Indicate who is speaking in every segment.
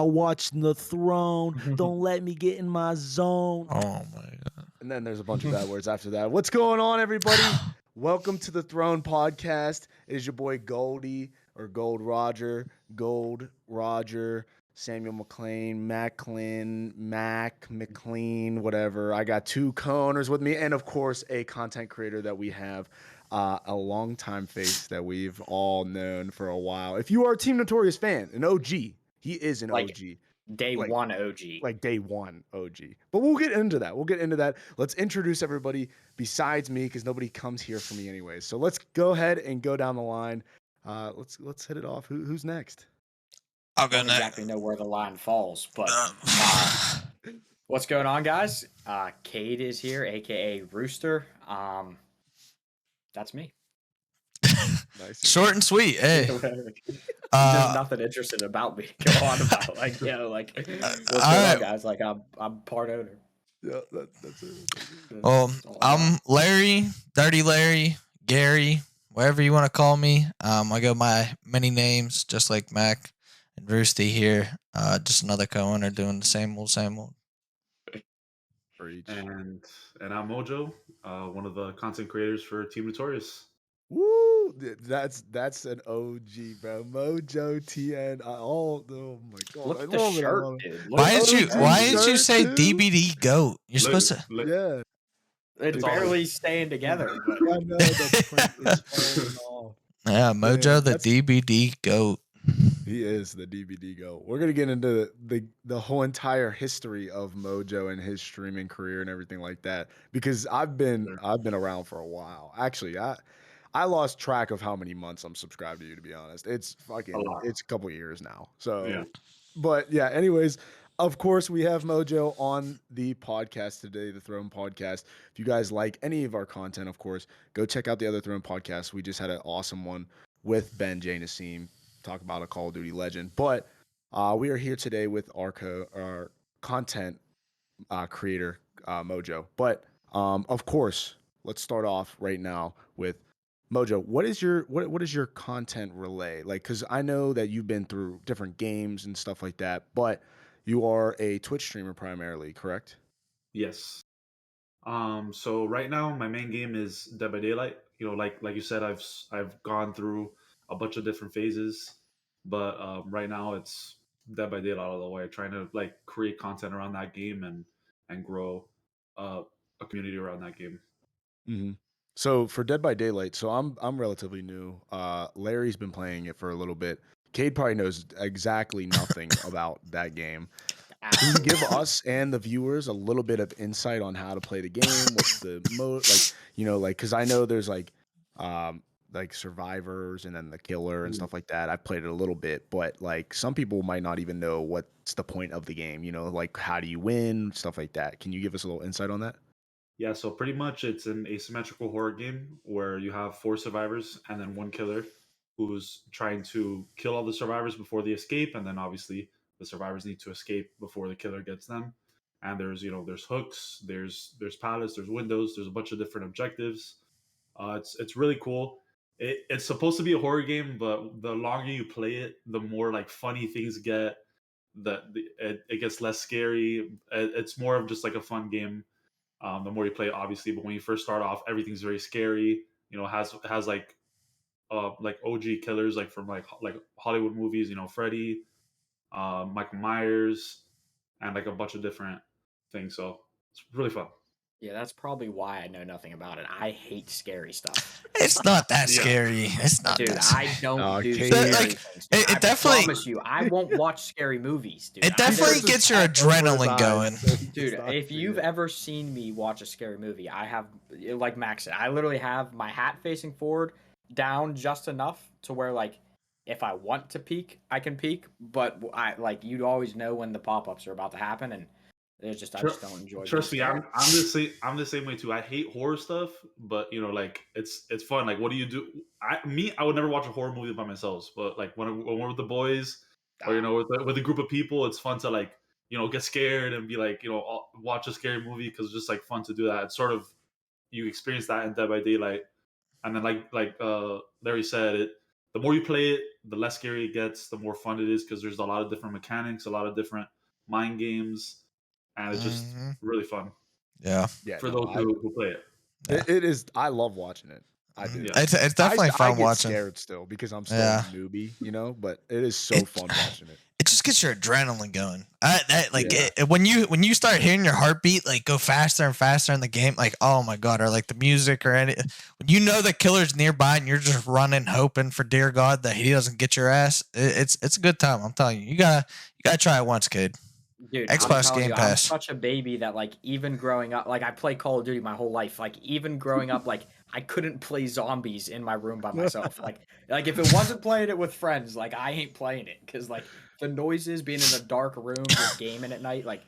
Speaker 1: watching the throne. Don't let me get in my zone.
Speaker 2: Oh my god.
Speaker 1: And then there's a bunch of bad words after that. What's going on, everybody? Welcome to the Throne Podcast. It is your boy Goldie or Gold Roger, Samuel McLean, Mac McLean, whatever. I got two co-owners with me, and of course, a content creator that we have, a longtime face that we've all known for a while. If you are a Team Notorious fan, an OG, he is an OG.
Speaker 3: Day one OG.
Speaker 1: Like day one OG. But we'll get into that. Let's introduce everybody besides me, because nobody comes here for me anyways. So let's go ahead and go down the line. Let's hit it off. Who's next?
Speaker 2: I'll go
Speaker 3: I don't
Speaker 2: next.
Speaker 3: exactly know where the line falls, but what's going on, guys? Cade is here, aka Rooster. That's me.
Speaker 1: Nice.
Speaker 2: Short and sweet. Hey.
Speaker 3: There's nothing interesting about me to go on about. Like, you know, like what's going on, guys? Like, I'm part owner.
Speaker 1: Yeah, that's it.
Speaker 2: Well, I'm Larry, Dirty Larry, Gary, whatever you want to call me. I go by many names, just like Mac and Roosty here. Just another co-owner doing the same old.
Speaker 4: And I'm MoeJou, one of the content creators for Team Notorious.
Speaker 1: Woo! That's an OG, bro. MoeJou, TN. Oh my god!
Speaker 3: Look at the shirt, dude.
Speaker 2: Why did you say DBD GOAT? You're supposed to.
Speaker 1: Yeah.
Speaker 3: It's barely staying together. But...
Speaker 1: I know the print is falling off.
Speaker 2: Yeah, MoeJou, the DBD GOAT.
Speaker 1: He is the DBD GOAT. We're gonna get into the whole entire history of MoeJou and his streaming career and everything like that, because I've been around for a while. Actually, I lost track of how many months I'm subscribed to you, to be honest. It's a couple years now. So, yeah. But yeah, anyways, of course, we have MoeJou on the podcast today, the Throne Podcast. If you guys like any of our content, of course, go check out the other Throne podcasts. We just had an awesome one with Ben J. Nassim, talk about a Call of Duty legend. But we are here today with our content creator, MoeJou. But of course, let's start off right now with MoeJou. What is your content relay like? Because I know that you've been through different games and stuff like that, but you are a Twitch streamer primarily, correct?
Speaker 4: Yes. So right now my main game is Dead by Daylight. You know, like you said, I've gone through a bunch of different phases, but right now it's Dead by Daylight all the way. Trying to like create content around that game and grow a community around that game.
Speaker 1: Mm-hmm. So for Dead by Daylight, so I'm relatively new. Larry's been playing it for a little bit. Cade probably knows exactly nothing about that game. Can you give us and the viewers a little bit of insight on how to play the game? What's the mode, because I know there's like survivors and then the killer and stuff like that. I've played it a little bit, but like some people might not even know what's the point of the game. You know, like how do you win, stuff like that. Can you give us a little insight on that?
Speaker 4: Yeah, so pretty much it's an asymmetrical horror game where you have 4 survivors and then 1 killer who's trying to kill all the survivors before they escape, and then obviously the survivors need to escape before the killer gets them. And there's hooks, there's pallets, there's windows, there's a bunch of different objectives. It's really cool. It's supposed to be a horror game, but the longer you play it, the more like funny things get. It gets less scary. It's more of just like a fun game. The more you play, obviously, but when you first start off, everything's very scary. You know, has like OG killers like from like Hollywood movies. You know, Freddy, Michael Myers, and like a bunch of different things. So it's really fun.
Speaker 3: Yeah, that's probably why I know nothing about it. I hate scary stuff.
Speaker 2: It's not that scary. It's not,
Speaker 3: dude.
Speaker 2: That scary.
Speaker 3: I don't do
Speaker 1: Cade,
Speaker 3: scary
Speaker 2: like,
Speaker 3: things.
Speaker 2: it definitely.
Speaker 3: I promise you, I won't watch scary movies, dude.
Speaker 2: It definitely gets your adrenaline going.
Speaker 3: Dude, if you've ever seen me watch a scary movie, I have, like Max said, I literally have my hat facing forward, down just enough to where, like, if I want to peek, I can peek. But you'd always know when the pop-ups are about to happen, and I just don't enjoy.
Speaker 4: Trust me, I'm the same way too. I hate horror stuff, but you know, like it's fun. Like, what do you do? I would never watch a horror movie by myself, but like when we're with the boys, or you know, with a group of people, it's fun to like, you know, get scared and be like, you know, watch a scary movie because it's just like fun to do that. It's sort of, you experience that in Dead by Daylight, and then like Larry said, the more you play it, the less scary it gets, the more fun it is because there's a lot of different mechanics, a lot of different mind games, and it's just really fun
Speaker 2: Yeah.
Speaker 1: Yeah,
Speaker 4: for
Speaker 1: no,
Speaker 4: those who play it.
Speaker 2: Yeah.
Speaker 1: it is. I love watching it. I do.
Speaker 4: Yeah.
Speaker 2: It's definitely
Speaker 1: I
Speaker 2: fun
Speaker 1: get
Speaker 2: watching.
Speaker 1: scared still because I'm still
Speaker 2: Yeah.
Speaker 1: newbie, but it is so fun watching it.
Speaker 2: It just gets your adrenaline going. When you start hearing your heartbeat like go faster and faster in the game, like oh my god, or like the music or any, when you know the killer's nearby and you're just running, hoping for dear God that he doesn't get your ass. It's a good time. I'm telling you, you gotta try it once, kid.
Speaker 3: Dude, I'm
Speaker 2: Xbox
Speaker 3: telling
Speaker 2: Game
Speaker 3: you,
Speaker 2: Pass.
Speaker 3: I'm such a baby that like even growing up, like I played Call of Duty my whole life. Like even growing up, like I couldn't play zombies in my room by myself. Like if it wasn't playing it with friends, like I ain't playing it because like the noises, being in a dark room, just gaming at night, like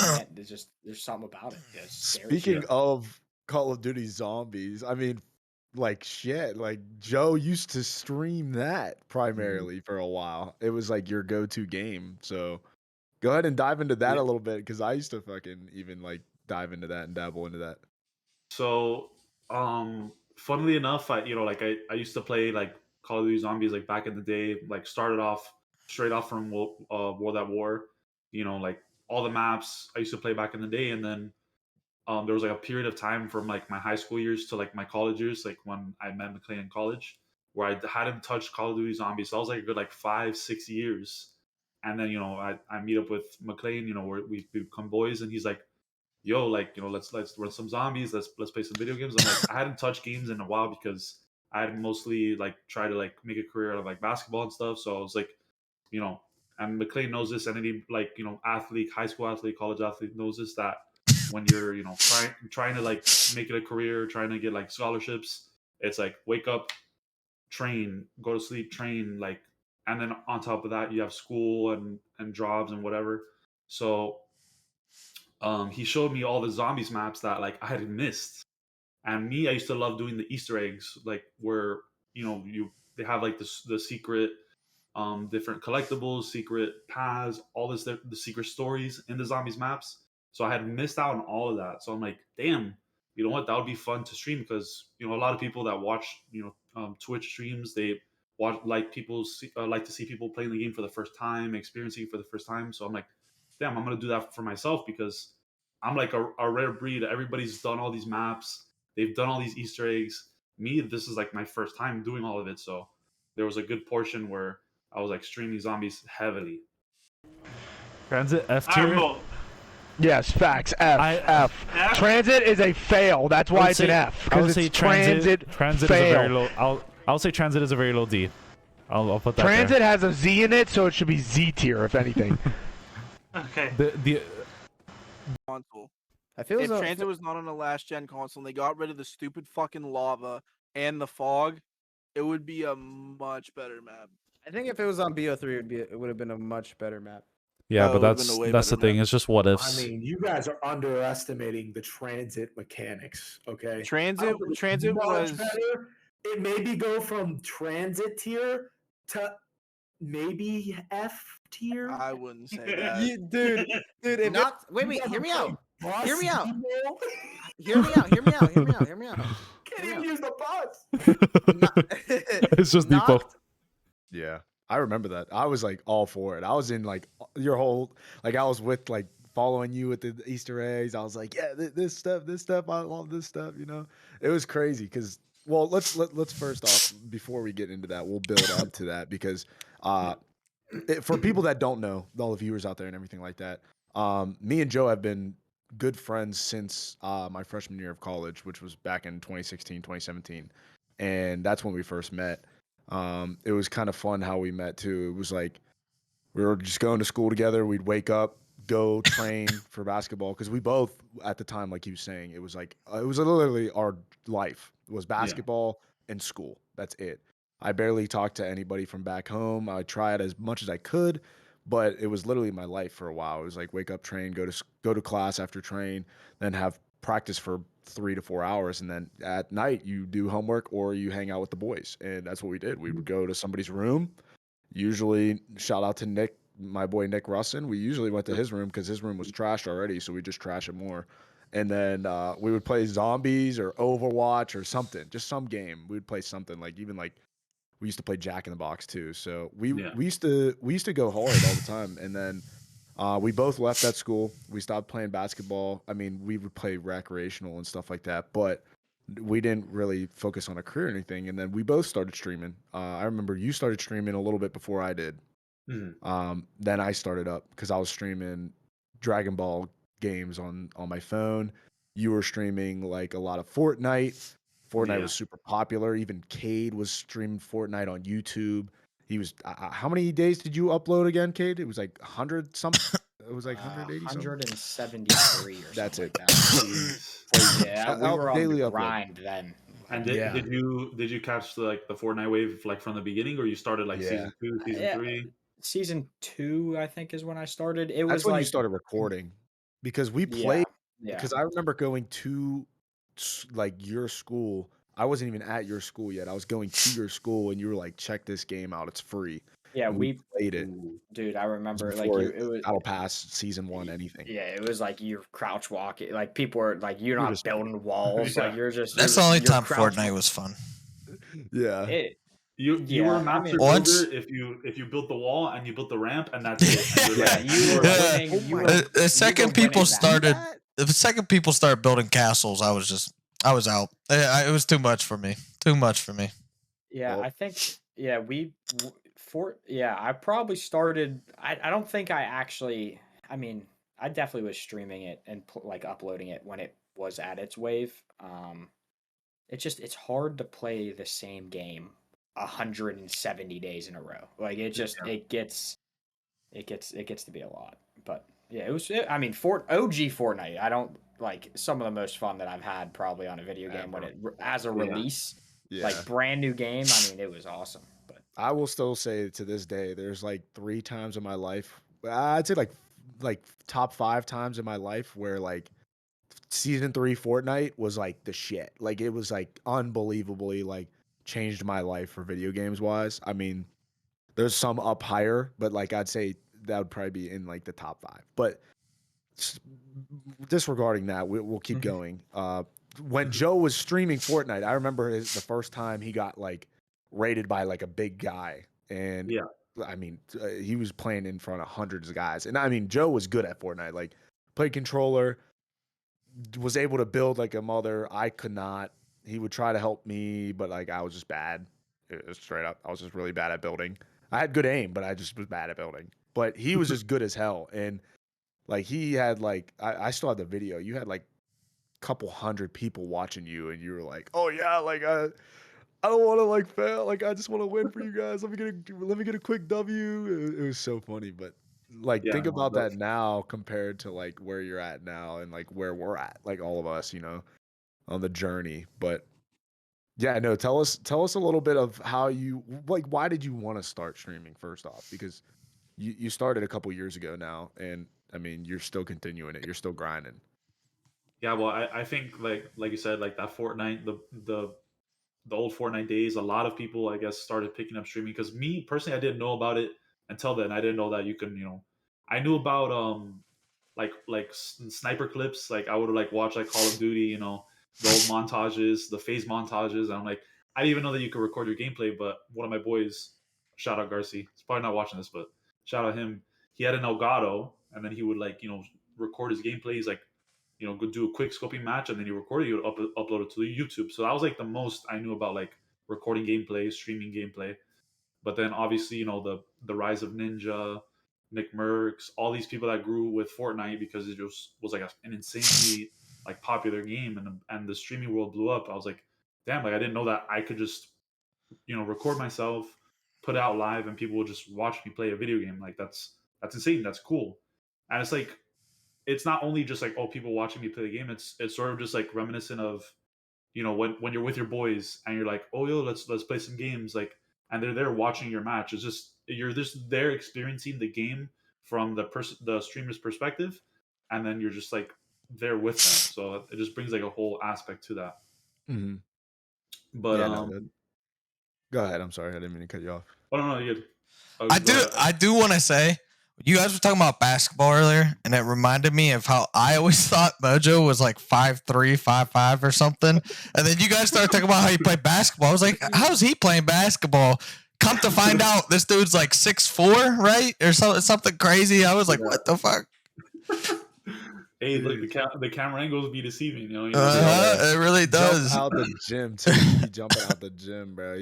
Speaker 3: man, there's something about it. Yeah, it's scary
Speaker 1: Speaking
Speaker 3: shit.
Speaker 1: of Call of Duty Zombies, I mean, like shit, like Joe used to stream that primarily for a while. It was like your go-to game. So go ahead and dive into that
Speaker 4: Yeah.
Speaker 1: a little bit because I used to fucking even like dive into that and dabble into that.
Speaker 4: So, funnily enough, I I used to play like Call of Duty Zombies like back in the day. Like started off straight off from World at War. Like all the maps I used to play back in the day, and then there was like a period of time from like my high school years to like my college years, like when I met McLean in college, where I hadn't touched Call of Duty Zombies. So I was like a good like 5-6 years, and then I meet up with McLean. Where we become boys, and he's like, yo, like let's run some zombies, let's play some video games. I'm like, I hadn't touched games in a while because I had mostly like tried to like make a career out of like basketball and stuff. So I was like, you know and McLean knows this, and any like athlete, high school athlete, college athlete knows this, that when you're trying to like make it a career, trying to get like scholarships, it's like wake up, train, go to sleep, train, like, and then on top of that you have school and jobs and whatever. So he showed me all the zombies maps that like I had missed. And me, I used to love doing the Easter eggs, like where they have like the secret, different collectibles, secret paths, all this the secret stories in the zombies maps. So I had missed out on all of that. So I'm like, damn, you know what? That would be fun to stream because a lot of people that watch Twitch streams, they watch like like to see people playing the game for the first time, experiencing it for the first time. So I'm like, damn, I'm gonna do that for myself because I'm like a rare breed. Everybody's done all these maps, they've done all these Easter eggs. Me, this is like my first time doing all of it. So there was a good portion where I was like streaming zombies heavily.
Speaker 5: Transit F
Speaker 4: I
Speaker 5: tier.
Speaker 4: don't know.
Speaker 6: Yes, facts. F. Transit is a fail. That's why it's an F.
Speaker 5: I would
Speaker 6: Because
Speaker 5: say
Speaker 6: it's transit
Speaker 5: Transit
Speaker 6: fail.
Speaker 5: is a very low. I'll say transit is a very low D. I'll put that
Speaker 6: Transit has a Z in it, so it should be Z tier, if anything.
Speaker 7: Okay.
Speaker 5: The
Speaker 8: console.
Speaker 9: I feel
Speaker 8: If
Speaker 9: as though
Speaker 8: Transit was not on a last gen console and they got rid of the stupid fucking lava and the fog, it would be a much better map.
Speaker 9: I think if it was on BO3, it would have been a much better map.
Speaker 5: yeah,
Speaker 8: Oh,
Speaker 5: but
Speaker 8: it would've been a way
Speaker 5: that's the
Speaker 8: better
Speaker 5: thing.
Speaker 8: map.
Speaker 5: It's just what ifs.
Speaker 10: I mean, you guys are underestimating the transit mechanics. Okay,
Speaker 8: Transit
Speaker 10: much
Speaker 8: was
Speaker 10: better. It maybe go from transit tier to maybe F tier.
Speaker 8: I wouldn't say that.
Speaker 9: Dude, if
Speaker 3: Not
Speaker 9: wait,
Speaker 10: You
Speaker 9: hear me
Speaker 10: ever
Speaker 9: out.
Speaker 10: play
Speaker 9: Hear me
Speaker 10: bus
Speaker 9: out.
Speaker 10: emo?
Speaker 9: Hear me out. Hear me out. Hear me out. Hear me out.
Speaker 10: Can't even use the bus.
Speaker 5: It's just Depot.
Speaker 1: Yeah, I remember that. I was like all for it. I was in like your whole like I was with like following you with the Easter eggs. I was like, yeah, this stuff, I love this stuff. It was crazy because let's first off before we get into that, we'll build up to that because for people that don't know, all the viewers out there and everything like that, me and Joe have been good friends since my freshman year of college, which was back in 2016, 2017, and that's when we first met. It was kind of fun how we met too. It was like we were just going to school together. We'd wake up, go train for basketball because we both at the time, like he was saying, it was literally our life. It was basketball and school. That's it. I barely talked to anybody from back home. I tried as much as I could, but it was literally my life for a while. It was like wake up, train, go to class after train, then have practice for 3 to 4 hours, and then at night you do homework or you hang out with the boys. And that's what we did. We would go to somebody's room. Usually, shout out to Nick, my boy Nick Russin. We usually went to his room because his room was trashed already, so we just trash it more. And then we would play zombies or Overwatch or something, just some game. We would play something like even like we used to play Jack in the Box too. So we
Speaker 4: Yeah.
Speaker 1: we used to go hard all the time, and then we both left that school. We stopped playing basketball. I mean, we would play recreational and stuff like that, but we didn't really focus on a career or anything. And then we both started streaming. I remember you started streaming a little bit before I did. Then I started up because I was streaming Dragon Ball games on my phone. You were streaming like a lot of Fortnite. Fortnite
Speaker 4: Yeah.
Speaker 1: was super popular. Even Cade was streaming Fortnite on YouTube. He was. How many days did you upload again, Cade? It was like 100 something. It was like 180 something.
Speaker 3: 173 or
Speaker 1: That's
Speaker 3: something
Speaker 1: it.
Speaker 3: like that. Yeah, we were on
Speaker 1: daily
Speaker 3: the
Speaker 1: upload.
Speaker 3: grind then.
Speaker 4: And
Speaker 1: Yeah.
Speaker 4: did you catch the Fortnite wave like from the beginning, or you started like
Speaker 1: Yeah.
Speaker 4: season 2, season
Speaker 3: Yeah,
Speaker 4: 3?
Speaker 3: season 2, I think, is when I started. It
Speaker 1: That's
Speaker 3: was
Speaker 1: when you
Speaker 3: like,
Speaker 1: started recording because we
Speaker 3: yeah,
Speaker 1: played.
Speaker 3: yeah,
Speaker 1: Because I remember going to like your school. I wasn't even at your school yet. I was going to your school, and you were like, "Check this game out. It's free."
Speaker 3: yeah.
Speaker 1: And we
Speaker 3: We,
Speaker 1: played it.
Speaker 3: dude, I
Speaker 1: It was
Speaker 3: remember like
Speaker 1: before
Speaker 3: it was.
Speaker 1: Battle Pass season 1, anything.
Speaker 3: Yeah, it was like you're crouch walking. Like people are like, you're
Speaker 1: You're
Speaker 3: not
Speaker 1: just
Speaker 3: building walls. Like
Speaker 4: Yeah.
Speaker 3: you're just.
Speaker 2: That's the
Speaker 3: you're,
Speaker 2: only
Speaker 3: you're
Speaker 2: time
Speaker 3: crouch
Speaker 2: Fortnite was fun.
Speaker 1: Yeah.
Speaker 3: It,
Speaker 4: You were a
Speaker 3: yeah, I
Speaker 4: master
Speaker 3: mean,
Speaker 2: Once-
Speaker 4: builder if you built the wall and you built the ramp and that's it. And you're
Speaker 3: yeah,
Speaker 4: like,
Speaker 3: you were
Speaker 2: Yeah.
Speaker 3: winning.
Speaker 1: Oh
Speaker 3: You
Speaker 1: my
Speaker 3: were,
Speaker 1: God.
Speaker 2: The second people
Speaker 3: winning that.
Speaker 2: started building castles, I was out. It was too much for me. Too much for me.
Speaker 3: Yeah,
Speaker 1: Well,
Speaker 3: I think yeah, I probably started I don't think I actually I mean, I definitely was streaming it and like uploading it when it was at its wave. It's hard to play the same game 170 days in a row. Like it gets to be a lot. But yeah, I mean, OG Fortnite. I don't like some of the most fun that I've had probably on a video game when it as a release,
Speaker 1: yeah.
Speaker 3: like brand new game. I mean, it was awesome. But
Speaker 1: I will still say to this day, there's like 3 times in my life. I'd say like top 5 times in my life where like season 3 Fortnite was like the shit. Like it was like unbelievably like changed my life for video games wise. I mean, there's some up higher, but like I'd say that would probably be in like the top 5. But disregarding that, we'll keep going. When Joe was streaming Fortnite, I remember the first time he got like rated by like a big guy, and
Speaker 4: Yeah.
Speaker 1: I mean, he was playing in front of hundreds of guys, and I mean, Joe was good at Fortnite. Like, played controller, was able to build like a mother. I could not. He would try to help me, but like I was just bad. It was straight up, I was just really bad at building. I had good aim, but I just was bad at building. But he was just good as hell, and like he had like I still have the video. You had like a couple hundred people watching you, and you were like, "Oh yeah, like I don't want to like fail. Like I just want to win for you guys. Let me get a quick W." It was so funny, but like
Speaker 4: Yeah,
Speaker 1: think
Speaker 4: no,
Speaker 1: about that now compared to like where you're at now and like where we're at, like all of us, on the journey. But yeah, no, tell us a little bit of how you like. Why did you want to start streaming first off? Because you started a couple years ago now, and I mean you're still continuing it. You're still grinding.
Speaker 4: Yeah, well, I think like you said, like that Fortnite, the old Fortnite days, a lot of people I guess started picking up streaming because me personally, I didn't know about it until then. I didn't know that you can, I knew about sniper clips. Like I would like watch like Call of Duty, the old montages, the phase montages. And I'm like, I didn't even know that you could record your gameplay. But one of my boys, shout out Garcia, he's probably not watching this, but shout out him. He had an Elgato, and then he would like record his gameplay. He's like, go do a quick scoping match, and then you record it, you would upload it to YouTube. So that was like the most I knew about like recording gameplay, streaming gameplay. But then obviously, the rise of Ninja, Nick Merckx, all these people that grew with Fortnite because it just was like an insanely like popular game, and the streaming world blew up. I was like, damn, like I didn't know that I could just record myself, put it out live, and people would just watch me play a video game. Like that's insane. That's cool. And it's like it's not only just like, oh, people watching me play the game. It's sort of just like reminiscent of when you're with your boys and you're like, oh yo, let's play some games, like, and they're there watching your match. It's just you're just there experiencing the game from the streamer's perspective, and then you're just like there with them. So it just brings like a whole aspect to that.
Speaker 1: Mm-hmm.
Speaker 4: But
Speaker 1: Yeah, no, go ahead. I'm sorry, I didn't mean to cut you off.
Speaker 4: oh no, you're good.
Speaker 2: I do want to say You guys were talking about basketball earlier, and it reminded me of how I always thought MoeJou was like 5'3", 5'5", or something. And then you guys started talking about how he played basketball. I was like, how's he playing basketball? Come to find out, this dude's like 6'4", right? Or something crazy. I was like, what the fuck?
Speaker 4: Hey, look, the camera angles be deceiving. You know, you never know.
Speaker 2: It really does.
Speaker 1: Jump out the gym too. He be jumping out the gym, bro.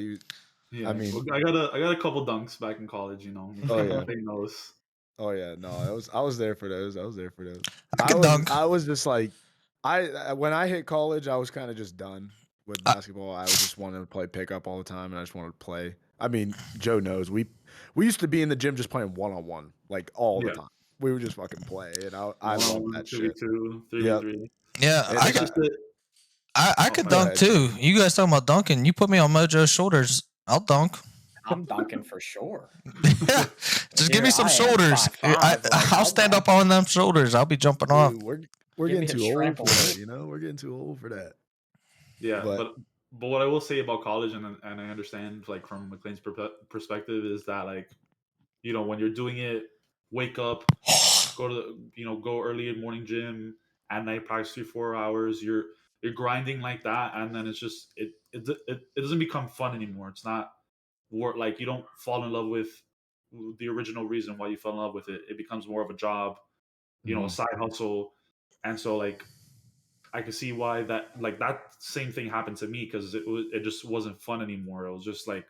Speaker 4: Yeah,
Speaker 1: I mean,
Speaker 4: I got a couple dunks back in college. You know,
Speaker 1: Oh, yeah.
Speaker 4: Everybody knows.
Speaker 1: Oh yeah, no, I was there for those. I was there for those.
Speaker 2: I could dunk.
Speaker 1: I was just like, when I hit college, I was kind of just done with basketball. I was just wanted to play pickup all the time, and I just wanted to play. I mean, Joe knows we used to be in the gym just playing 1-on-1 like all the time. We would just fucking play, and I love that shit.
Speaker 4: 2v2, 3v3.
Speaker 2: Yeah,
Speaker 1: And
Speaker 2: I could dunk too. You guys talking about dunking? You put me on MoeJou's shoulders, I'll dunk.
Speaker 3: I'm dunking for sure.
Speaker 2: Yeah, just give me some shoulders.
Speaker 3: 5'5",
Speaker 2: I'll stand up on them shoulders. I'll be jumping off.
Speaker 1: Dude, we're getting too old for that, you know. We're getting too old for that.
Speaker 4: Yeah, but what I will say about college, and I understand like from McLean's perspective, is that like, you know, when you're doing it, wake up, go to go early in morning gym, at night practice 3-4 hours. You're grinding like that, and then it's just it doesn't become fun anymore. It's not work. Like, you don't fall in love with the original reason why you fell in love with it. It becomes more of a job, a side hustle, and so like, I could see why that same thing happened to me, because it just wasn't fun anymore. It was just like,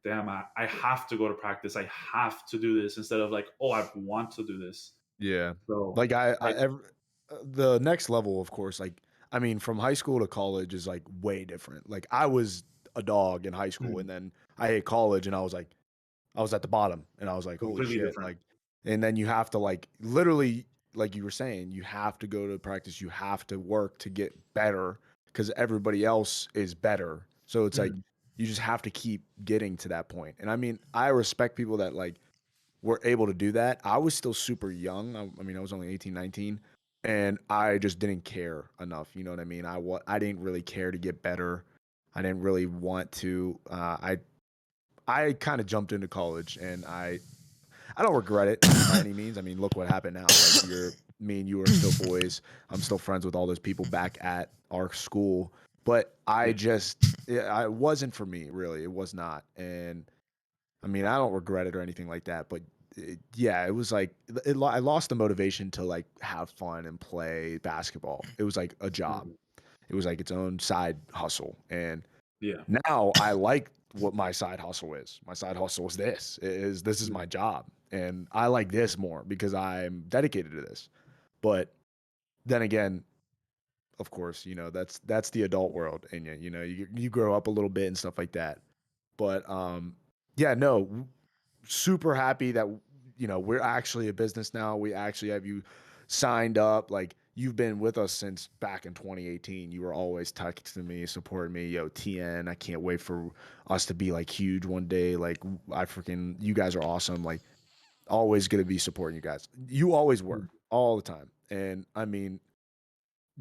Speaker 4: damn, I have to go to practice. I have to do this, instead of like, oh, I want to do this.
Speaker 1: Yeah.
Speaker 4: So
Speaker 1: Like the next level, of course, like, I mean, from high school to college is like way different. Like, I was a dog in high school, and then I hit college, and I was at the bottom, and I was like, holy
Speaker 4: Completely
Speaker 1: shit.
Speaker 4: different.
Speaker 1: Like, and then you have to like literally, like you were saying, you have to go to practice, you have to work to get better, because everybody else is better. So it's like you just have to keep getting to that point. And I mean, I respect people that like were able to do that. I was still super young. I mean, I was only 18, 19, and I just didn't care enough. You know what I mean? I didn't really care to get better. I didn't really want to. I kind of jumped into college, and I don't regret it by any means. I mean, look what happened now. Like, me and you are still boys. I'm still friends with all those people back at our school. But it wasn't for me, really. It was not. And I mean, I don't regret it or anything like that. But it was like I lost the motivation to like have fun and play basketball. It was like a job. It was like its own side hustle. And now I like what my side hustle is. My side hustle is this is my job, and I like this more because I'm dedicated to this. But then again, of course, that's the adult world, and you grow up a little bit and stuff like that. But yeah, no, super happy that we're actually a business now. We actually have you signed up. Like, you've been with us since back in 2018. You were always texting me, supporting me. Yo, TN, I can't wait for us to be like huge one day. Like, you guys are awesome. Like, always gonna be supporting you guys. You always were, all the time. And I mean,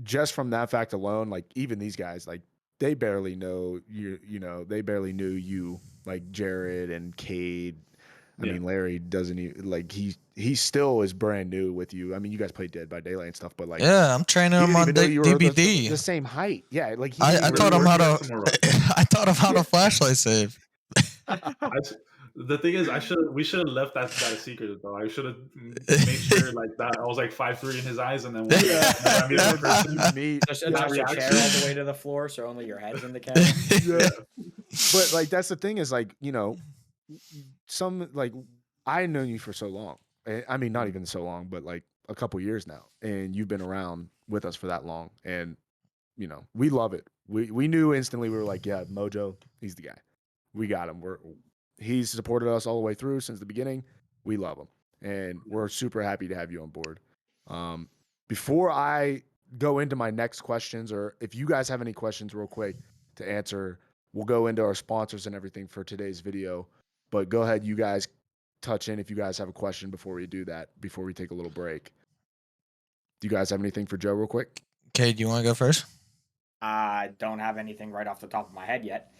Speaker 1: just from that fact alone, like, even these guys, like, they barely know you. They barely knew you, like Jared and Cade. I mean, Larry doesn't even like he still is brand new with you. I mean, you guys play Dead by Daylight and stuff, but like,
Speaker 2: yeah, I'm training him on DBD.
Speaker 1: The same height, yeah. Like,
Speaker 2: I taught him how to. I taught him how to flashlight save.
Speaker 4: The thing is, we should have left that a secret though. I should have made sure like that I was like 5'3" in his eyes, and then when I meet him in person,
Speaker 3: just adjust your chair all the way to the floor so only your head's in the camera.
Speaker 1: Yeah. But like, that's the thing is, like, some, like, I known you for so long. I mean, not even so long, but like a couple years now, and you've been around with us for that long, and we love it. We knew instantly. We were like, yeah, MoeJou, he's the guy. We got him. He's supported us all the way through since the beginning. We love him, and we're super happy to have you on board. Before I go into my next questions, or if you guys have any questions real quick to answer, we'll go into our sponsors and everything for today's video. But go ahead, you guys touch in if you guys have a question before we do that, before we take a little break. Do you guys have anything for Joe real quick?
Speaker 2: Okay, do you want to go first?
Speaker 3: I don't have anything right off the top of my head yet.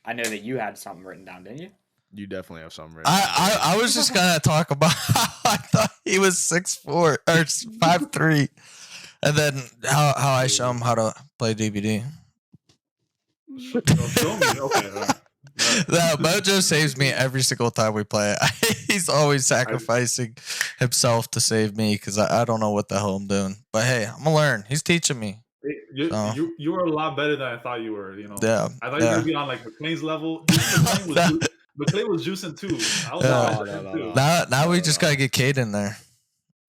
Speaker 3: I know that you had something written down, didn't you?
Speaker 1: You definitely have something written.
Speaker 2: I was just gonna talk about how I thought he was 6'4" or 5'3", and then how I show him how to play DBD.
Speaker 4: Show me. Okay. All right.
Speaker 2: No, MoeJou saves me every single time we play. He's always sacrificing himself to save me because I don't know what the hell I'm doing. But hey, I'm gonna learn. He's teaching me.
Speaker 4: You were a lot better than I thought you were. You know.
Speaker 2: Yeah.
Speaker 4: I thought you were gonna be on like McLean's level. McLean was juicing too. I was
Speaker 2: Now we just gotta get Cade in there.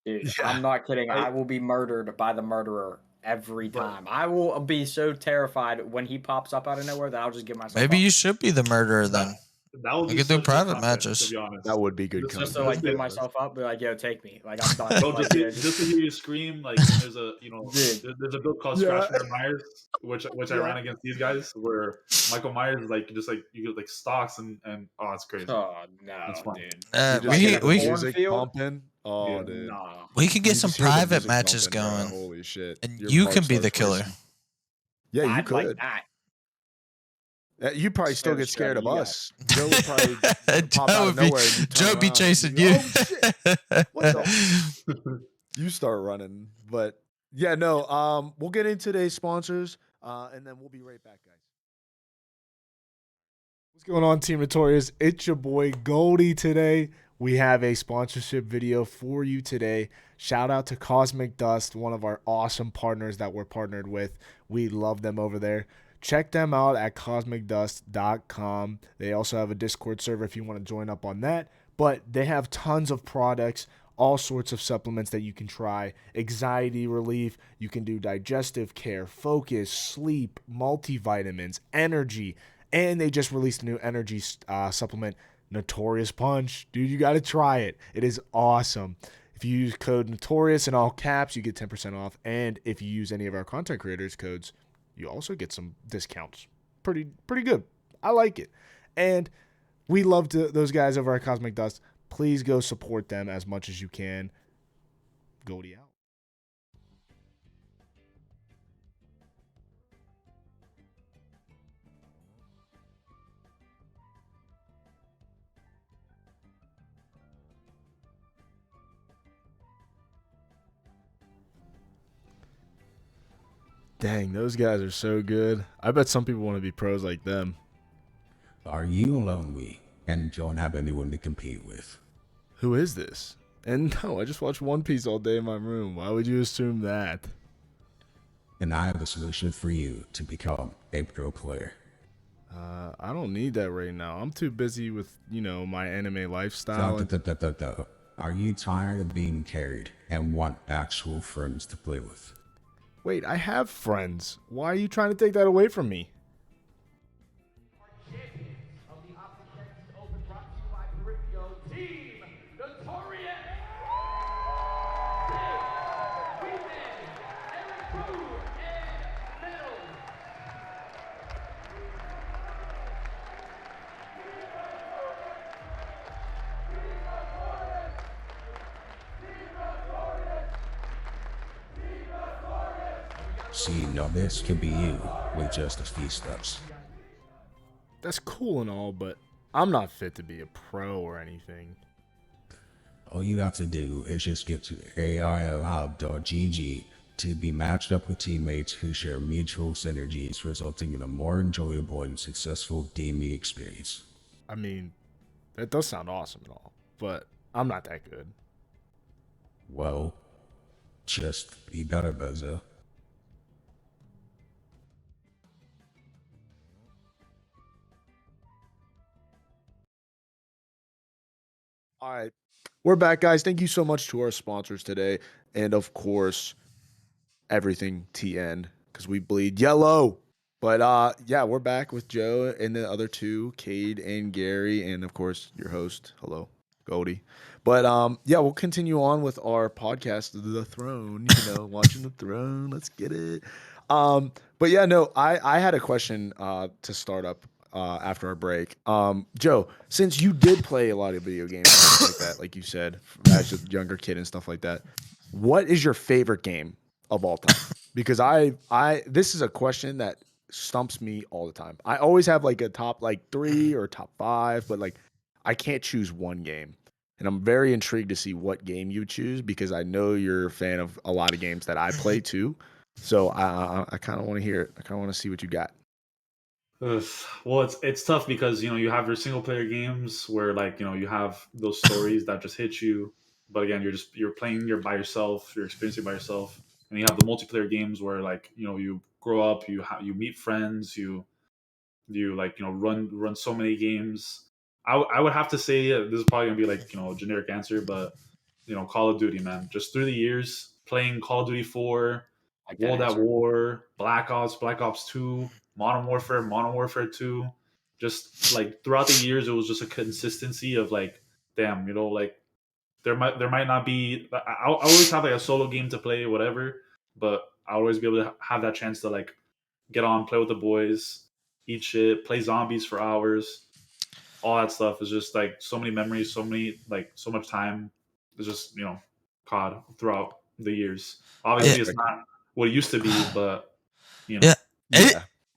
Speaker 3: Dude, I'm not kidding. I will be murdered by the murderer every time. I will be so terrified when he pops up out of nowhere that I'll just give myself.
Speaker 2: Maybe you should be the murderer then.
Speaker 4: That would
Speaker 2: we
Speaker 4: be
Speaker 2: could do private
Speaker 4: content,
Speaker 2: matches.
Speaker 4: to be honest.
Speaker 1: That would be good.
Speaker 3: Just to like give myself up, be like, yo, take me. Like I'm done.
Speaker 4: Bro,
Speaker 3: Like,
Speaker 4: just to hear you scream, like there's a there's a build called Scratch Myers, which I ran against these guys, where Michael Myers is like just like you get like stocks and oh, it's crazy.
Speaker 3: Oh no,
Speaker 4: it's fun.
Speaker 3: dude.
Speaker 2: We
Speaker 1: pumping. Oh, dude.
Speaker 3: Nah.
Speaker 2: We could get some private matches going.
Speaker 1: Holy shit!
Speaker 2: And you can be the killer.
Speaker 1: Yeah, you
Speaker 3: I'd
Speaker 1: could.
Speaker 3: like that.
Speaker 1: You probably still get scared of us. Joe would probably pop
Speaker 2: Joe
Speaker 1: out
Speaker 2: would
Speaker 1: of
Speaker 2: be,
Speaker 1: nowhere. And
Speaker 2: Joe be chasing
Speaker 1: you.
Speaker 2: you.
Speaker 1: Oh, shit. What the? You start running, but yeah, no. We'll get into today's sponsors, and then we'll be right back, guys. What's going on, Team Notorious? It's your boy Goldie. Today we have a sponsorship video for you today. Shout out to Cosmic Dust, one of our awesome partners that we're partnered with. We love them over there. Check them out at cosmicdust.com. They also have a Discord server if you want to join up on that. But they have tons of products, all sorts of supplements that you can try. Anxiety relief, you can do digestive care, focus, sleep, multivitamins, energy. And they just released a new energy supplement, Notorious Punch. Dude, you got to try it. It is awesome. If you use code Notorious in all caps, you get 10% off. And if you use any of our content creators' codes, you also get some discounts. Pretty good. I like it. And we love those guys over at Cosmic Dust. Please go support them as much as you can. Goldie out. Dang, those guys are so good. I bet some people want to be pros like them.
Speaker 7: Are you lonely and don't have anyone to compete with?
Speaker 1: Who is this? And no, I just watch One Piece all day in my room. Why would you assume that?
Speaker 7: And I have a solution for you to become a pro player.
Speaker 1: I don't need that right now. I'm too busy with, my anime lifestyle.
Speaker 7: Are you tired of being carried and want actual friends to play with?
Speaker 1: Wait, I have friends. Why are you trying to take that away from me?
Speaker 7: See, now this could be you with just a few steps.
Speaker 1: That's cool and all, but I'm not fit to be a pro or anything.
Speaker 7: All you have to do is just get to AILhub.gg to be matched up with teammates who share mutual synergies, resulting in a more enjoyable and successful DME experience.
Speaker 1: I mean, that does sound awesome and all, but I'm not that good.
Speaker 7: Well, just be better, Bozo.
Speaker 1: All right, we're back, guys. Thank you so much to our sponsors today. And of course, everything TN, because we bleed yellow. But yeah, we're back with Joe and the other two, Cade and Gary, and of course, your host. Hello, Goldie. But yeah, we'll continue on with our podcast, The Throne, watching The Throne. Let's get it. But yeah, no, I had a question to start up after our break. Joe, since you did play a lot of video games and stuff like that, like you said, as a younger kid and stuff like that, what is your favorite game of all time? Because this is a question that stumps me all the time. I always have like a top 3 or top 5, but like I can't choose one game. And I'm very intrigued to see what game you choose because I know you're a fan of a lot of games that I play too. So I kind of want to hear it. I kind of want to see what you got.
Speaker 4: Ugh. Well, it's tough because you have your single player games where like you have those stories that just hit you, but again you're playing you're by yourself, you're experiencing by yourself, and you have the multiplayer games where like you grow up, you meet friends, you like run so many games. I would have to say this is probably gonna be like a generic answer, but Call of Duty, man. Just through the years playing Call of Duty 4,
Speaker 3: Like that
Speaker 4: World at
Speaker 3: answer.
Speaker 4: War, Black Ops 2, Modern Warfare 2. Just like throughout the years, it was just a consistency of like, damn, like there might not be. I always have like a solo game to play, whatever, but I always be able to have that chance to like get on, play with the boys, eat shit, play zombies for hours. All that stuff is just like so many memories, so much time. It's just COD throughout the years. Obviously, it's not what it used to be, but
Speaker 2: Yeah.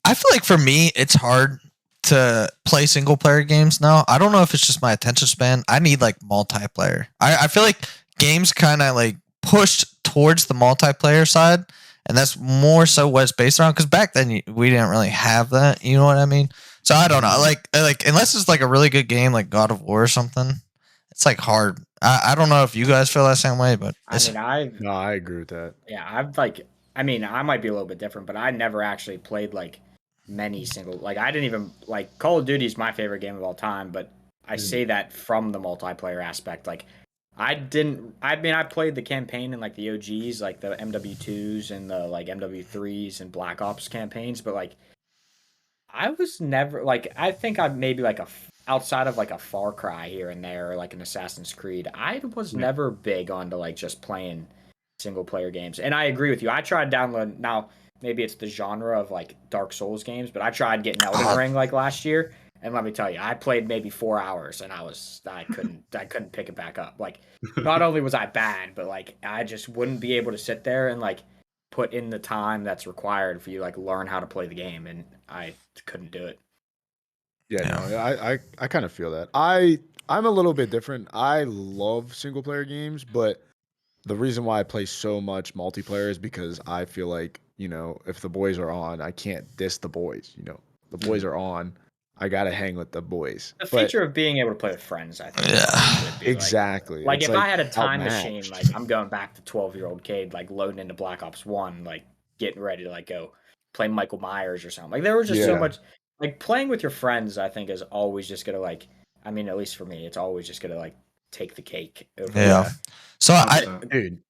Speaker 2: I feel like for me, it's hard to play single player games now. I don't know if it's just my attention span. I need like multiplayer. I feel like games kind of like pushed towards the multiplayer side, and that's more so what it's based around. Because back then we didn't really have that. You know what I mean? So I don't know. Like unless it's like a really good game like God of War or something, it's like hard. I don't know if you guys feel that same way, but
Speaker 1: No, I agree with that.
Speaker 3: Yeah, I mean, I might be a little bit different, but I never actually played like many single. Like, I didn't even like Call of Duty is my favorite game of all time, but I say that from the multiplayer aspect. Like, I didn't. I mean, I played the campaign in like the OGs, like the MW2s and the like MW3s and Black Ops campaigns, but like, I was never like. I think I maybe like outside of like a Far Cry here and there, or like an Assassin's Creed. I was never big onto like just playing single player games. And I agree with you. I tried downloading now. Maybe it's the genre of like Dark Souls games, but I tried getting Elden Ring like last year, and let me tell you, I played maybe 4 hours, and I couldn't pick it back up. Like, not only was I bad, but like I just wouldn't be able to sit there and like put in the time that's required for you to like learn how to play the game, and I couldn't do it.
Speaker 1: Yeah, no, I kind of feel that. I'm a little bit different. I love single player games, but the reason why I play so much multiplayer is because I feel like, if the boys are on, I can't diss the boys. The boys are on. I gotta hang with the boys.
Speaker 3: The feature of being able to play with friends, I think, would be
Speaker 1: exactly.
Speaker 3: Like
Speaker 1: It's
Speaker 3: if I had a time
Speaker 1: outmatched.
Speaker 3: machine, like I'm going back to 12-year-old kid, like loading into Black Ops 1, like getting ready to like go play Michael Myers or something. Like there was just so much like playing with your friends, I think is always just gonna like I mean, at least for me, it's always just gonna like take the cake over
Speaker 2: So
Speaker 1: dude,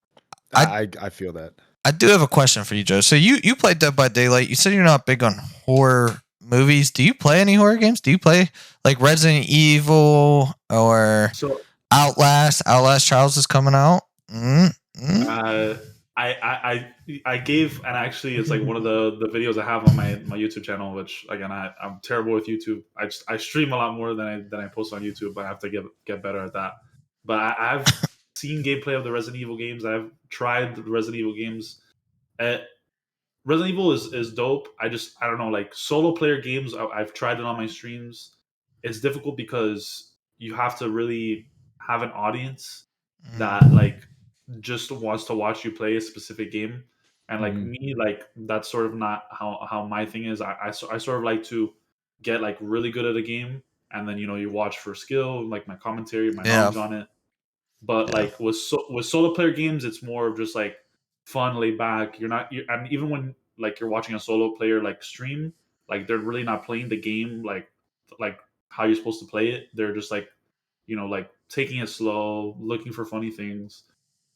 Speaker 1: I feel that.
Speaker 2: I do have a question for you, Joe. So you played Dead by Daylight. You said you're not big on horror movies. Do you play any horror games? Do you play like Resident Evil or Outlast? Outlast Trials is coming out.
Speaker 4: I gave, and actually it's like one of the videos I have on my YouTube channel, which again I'm terrible with YouTube. I stream a lot more than I post on YouTube, but I have to get better at that. But I've seen gameplay of the Resident Evil games. I've tried the Resident Evil games. Resident Evil is dope. I don't know, like solo player games. I've tried it on my streams. It's difficult because you have to really have an audience that like just wants to watch you play a specific game, and like me, like that's sort of not how my thing is. I sort of like to get like really good at a game, and then you watch for skill, like my commentary, my knowledge on it. But like with solo player games, it's more of just like fun, laid back. And even when like you're watching a solo player like stream, like they're really not playing the game like how you're supposed to play it. They're just like like taking it slow, looking for funny things.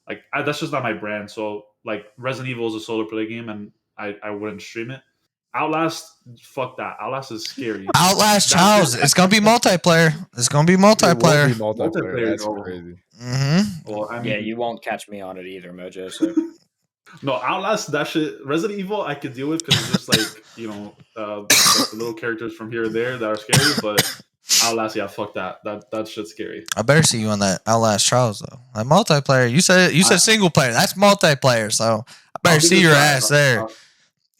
Speaker 4: Like that's just not my brand. So like Resident Evil is a solo play game, and I wouldn't stream it. Outlast, fuck that. Outlast is scary.
Speaker 2: Outlast Trials. It's gonna be multiplayer. It's gonna be multiplayer.
Speaker 1: It will be multiplayer. That's crazy.
Speaker 4: Well, I mean,
Speaker 3: yeah, you won't catch me on it either, MoeJou. So.
Speaker 4: No, Outlast, that shit. Resident Evil, I could deal with because it's just like the little characters from here and there that are scary. But Outlast, yeah, fuck that. That shit's scary.
Speaker 2: I better see you on that Outlast Trials though. Like multiplayer. You said single player. That's multiplayer. So I better see your ass there.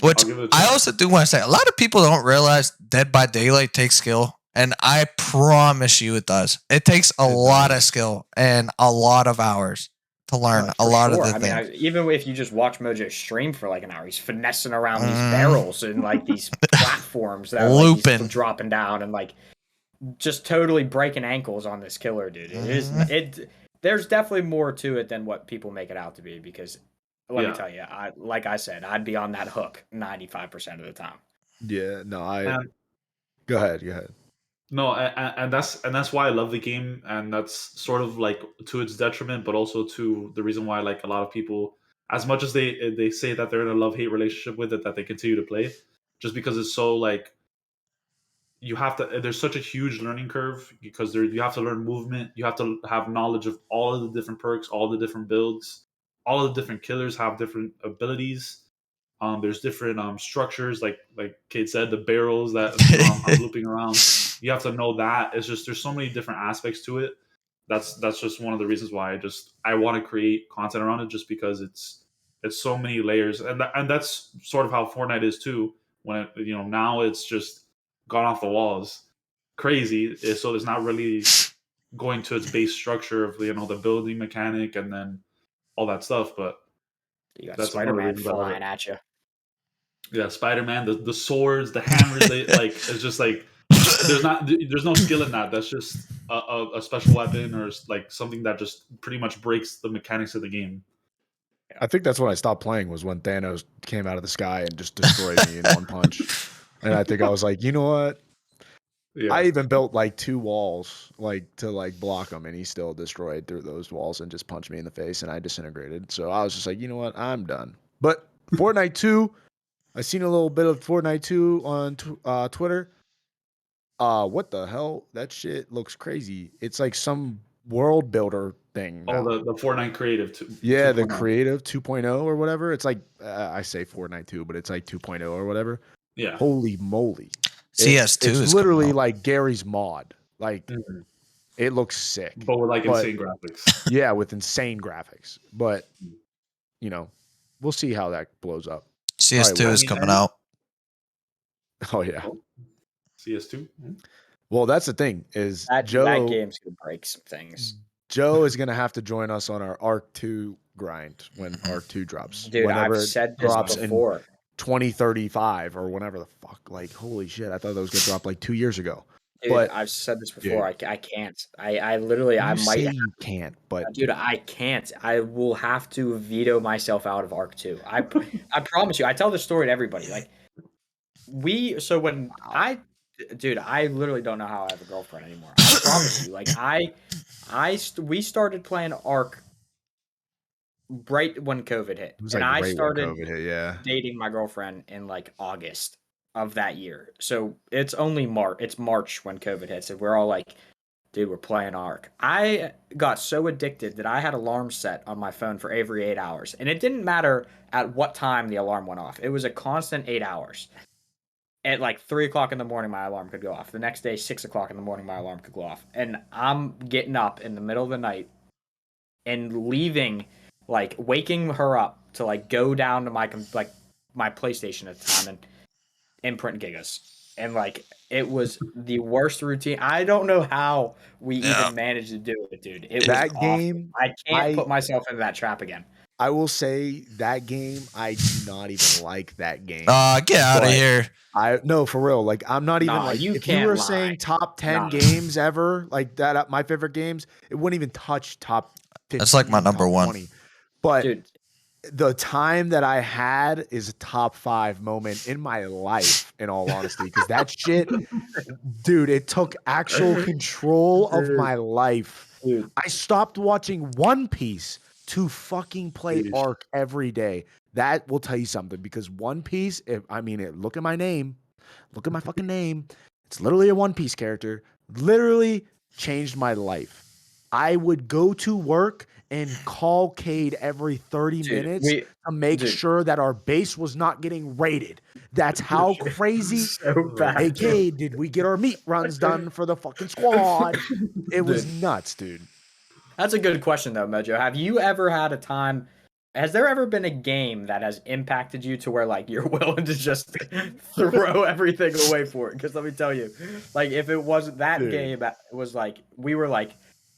Speaker 2: Which I also do want to say, a lot of people don't realize Dead by Daylight takes skill. And I promise you it does. It takes a lot of skill and a lot of hours to learn a lot of the things.
Speaker 3: Even if you just watch MoeJou stream for like an hour, he's finessing around these barrels and like these platforms that like, he's dropping down and like just totally breaking ankles on this killer, dude. There's definitely more to it than what people make it out to be, because let me tell you, like I said, I'd be on that hook 95% of the time.
Speaker 1: Yeah, no, go ahead.
Speaker 4: No, and that's why I love the game, and that's sort of like to its detriment, but also to the reason why like a lot of people, as much as they say that they're in a love-hate relationship with it, that they continue to play, just because it's so like you have to. There's such a huge learning curve because you have to learn movement, you have to have knowledge of all of the different perks, all the different builds, all of the different killers have different abilities. There's different structures, like Kate said, the barrels that are looping around. You have to know that. It's just there's so many different aspects to it. That's just one of the reasons why I want to create content around it, just because it's so many layers, and that's sort of how Fortnite is too. When now it's just gone off the walls, crazy. So it's not really going to its base structure of the building mechanic and then all that stuff, but
Speaker 3: you got Spider-Man flying at you.
Speaker 4: Yeah, Spider-Man, the swords, the hammers, it's just like there's no skill in that. That's just a special weapon or like something that just pretty much breaks the mechanics of the game.
Speaker 1: I think that's when I stopped playing, was when Thanos came out of the sky and just destroyed me in one punch. And I think I was like, you know what? Yeah. I even built like 2 walls to block him, and he still destroyed through those walls and just punched me in the face, and I disintegrated. So I was just like, you know what? I'm done. But Fortnite 2, I seen a little bit of Fortnite 2 on Twitter. What the hell? That shit looks crazy. It's like some world builder thing.
Speaker 4: Oh, the Fortnite Creative 2.
Speaker 1: Yeah, 2.0. The Creative 2.0 or whatever. It's like I say Fortnite 2, but it's like 2.0 or whatever.
Speaker 4: Yeah.
Speaker 1: Holy moly.
Speaker 2: CS2
Speaker 1: it's literally like Gary's mod. Like it looks sick.
Speaker 4: But with insane graphics.
Speaker 1: Yeah, with insane graphics. But we'll see how that blows up.
Speaker 2: CS2 is coming out.
Speaker 1: Oh yeah.
Speaker 4: CS2?
Speaker 1: Well, that's the thing, is
Speaker 3: that game's gonna break some things.
Speaker 1: Joe is gonna have to join us on our Arc 2 grind when Arc 2 drops.
Speaker 3: Dude, I've said this before.
Speaker 1: In 2035 or whenever the fuck. Like, holy shit! I thought that was gonna drop like 2 years ago.
Speaker 3: Dude, but I've said this before. Dude, I can't. I literally I might.
Speaker 1: You can't, but
Speaker 3: dude, I can't. I will have to veto myself out of Arc 2. I promise you. I tell this story to everybody. Like Dude, I literally don't know how I have a girlfriend anymore. I promise you. Like we started playing Arc right when COVID hit, and I started dating my girlfriend in like August of that year. So it's only March. It's March when COVID hits, and we're all like, "Dude, we're playing Arc." I got so addicted that I had alarms set on my phone for every 8 hours, and it didn't matter at what time the alarm went off. It was a constant 8 hours. At like 3 o'clock in the morning, my alarm could go off. The next day, 6 o'clock in the morning, my alarm could go off. And I'm getting up in the middle of the night and leaving, like waking her up to like go down to my PlayStation at the time and imprint gigas. And like it was the worst routine. I don't know how we even managed to do it, dude. It was awful.
Speaker 1: Game.
Speaker 3: I can't put myself into that trap again.
Speaker 1: I will say that game, I do not even like that game.
Speaker 2: Get out of here.
Speaker 1: No, for real. Like, I'm not even like, if you were saying top 10 games ever, like that, my favorite games, it wouldn't even touch top 15.
Speaker 2: That's like my number 1.
Speaker 1: 20. But dude, the time that I had is a top 5 moment in my life, in all honesty, because that shit, dude, it took actual control of my life. Dude. I stopped watching One Piece to fucking play Arc every day. That will tell you something, because One Piece, look at my name. Look at my fucking name. It's literally a One Piece character. Literally changed my life. I would go to work and call Cade every 30 minutes to make sure that our base was not getting raided. That's how crazy.
Speaker 3: So bad.
Speaker 1: Hey, Cade, did we get our meat runs done for the fucking squad? It was nuts, dude.
Speaker 3: That's a good question, though, MoeJou. Have you ever had a time Has there ever been a game that has impacted you to where like you're willing to just throw everything away for it? Because let me tell you, like if it wasn't that
Speaker 1: Dude.
Speaker 3: game, it was like we were like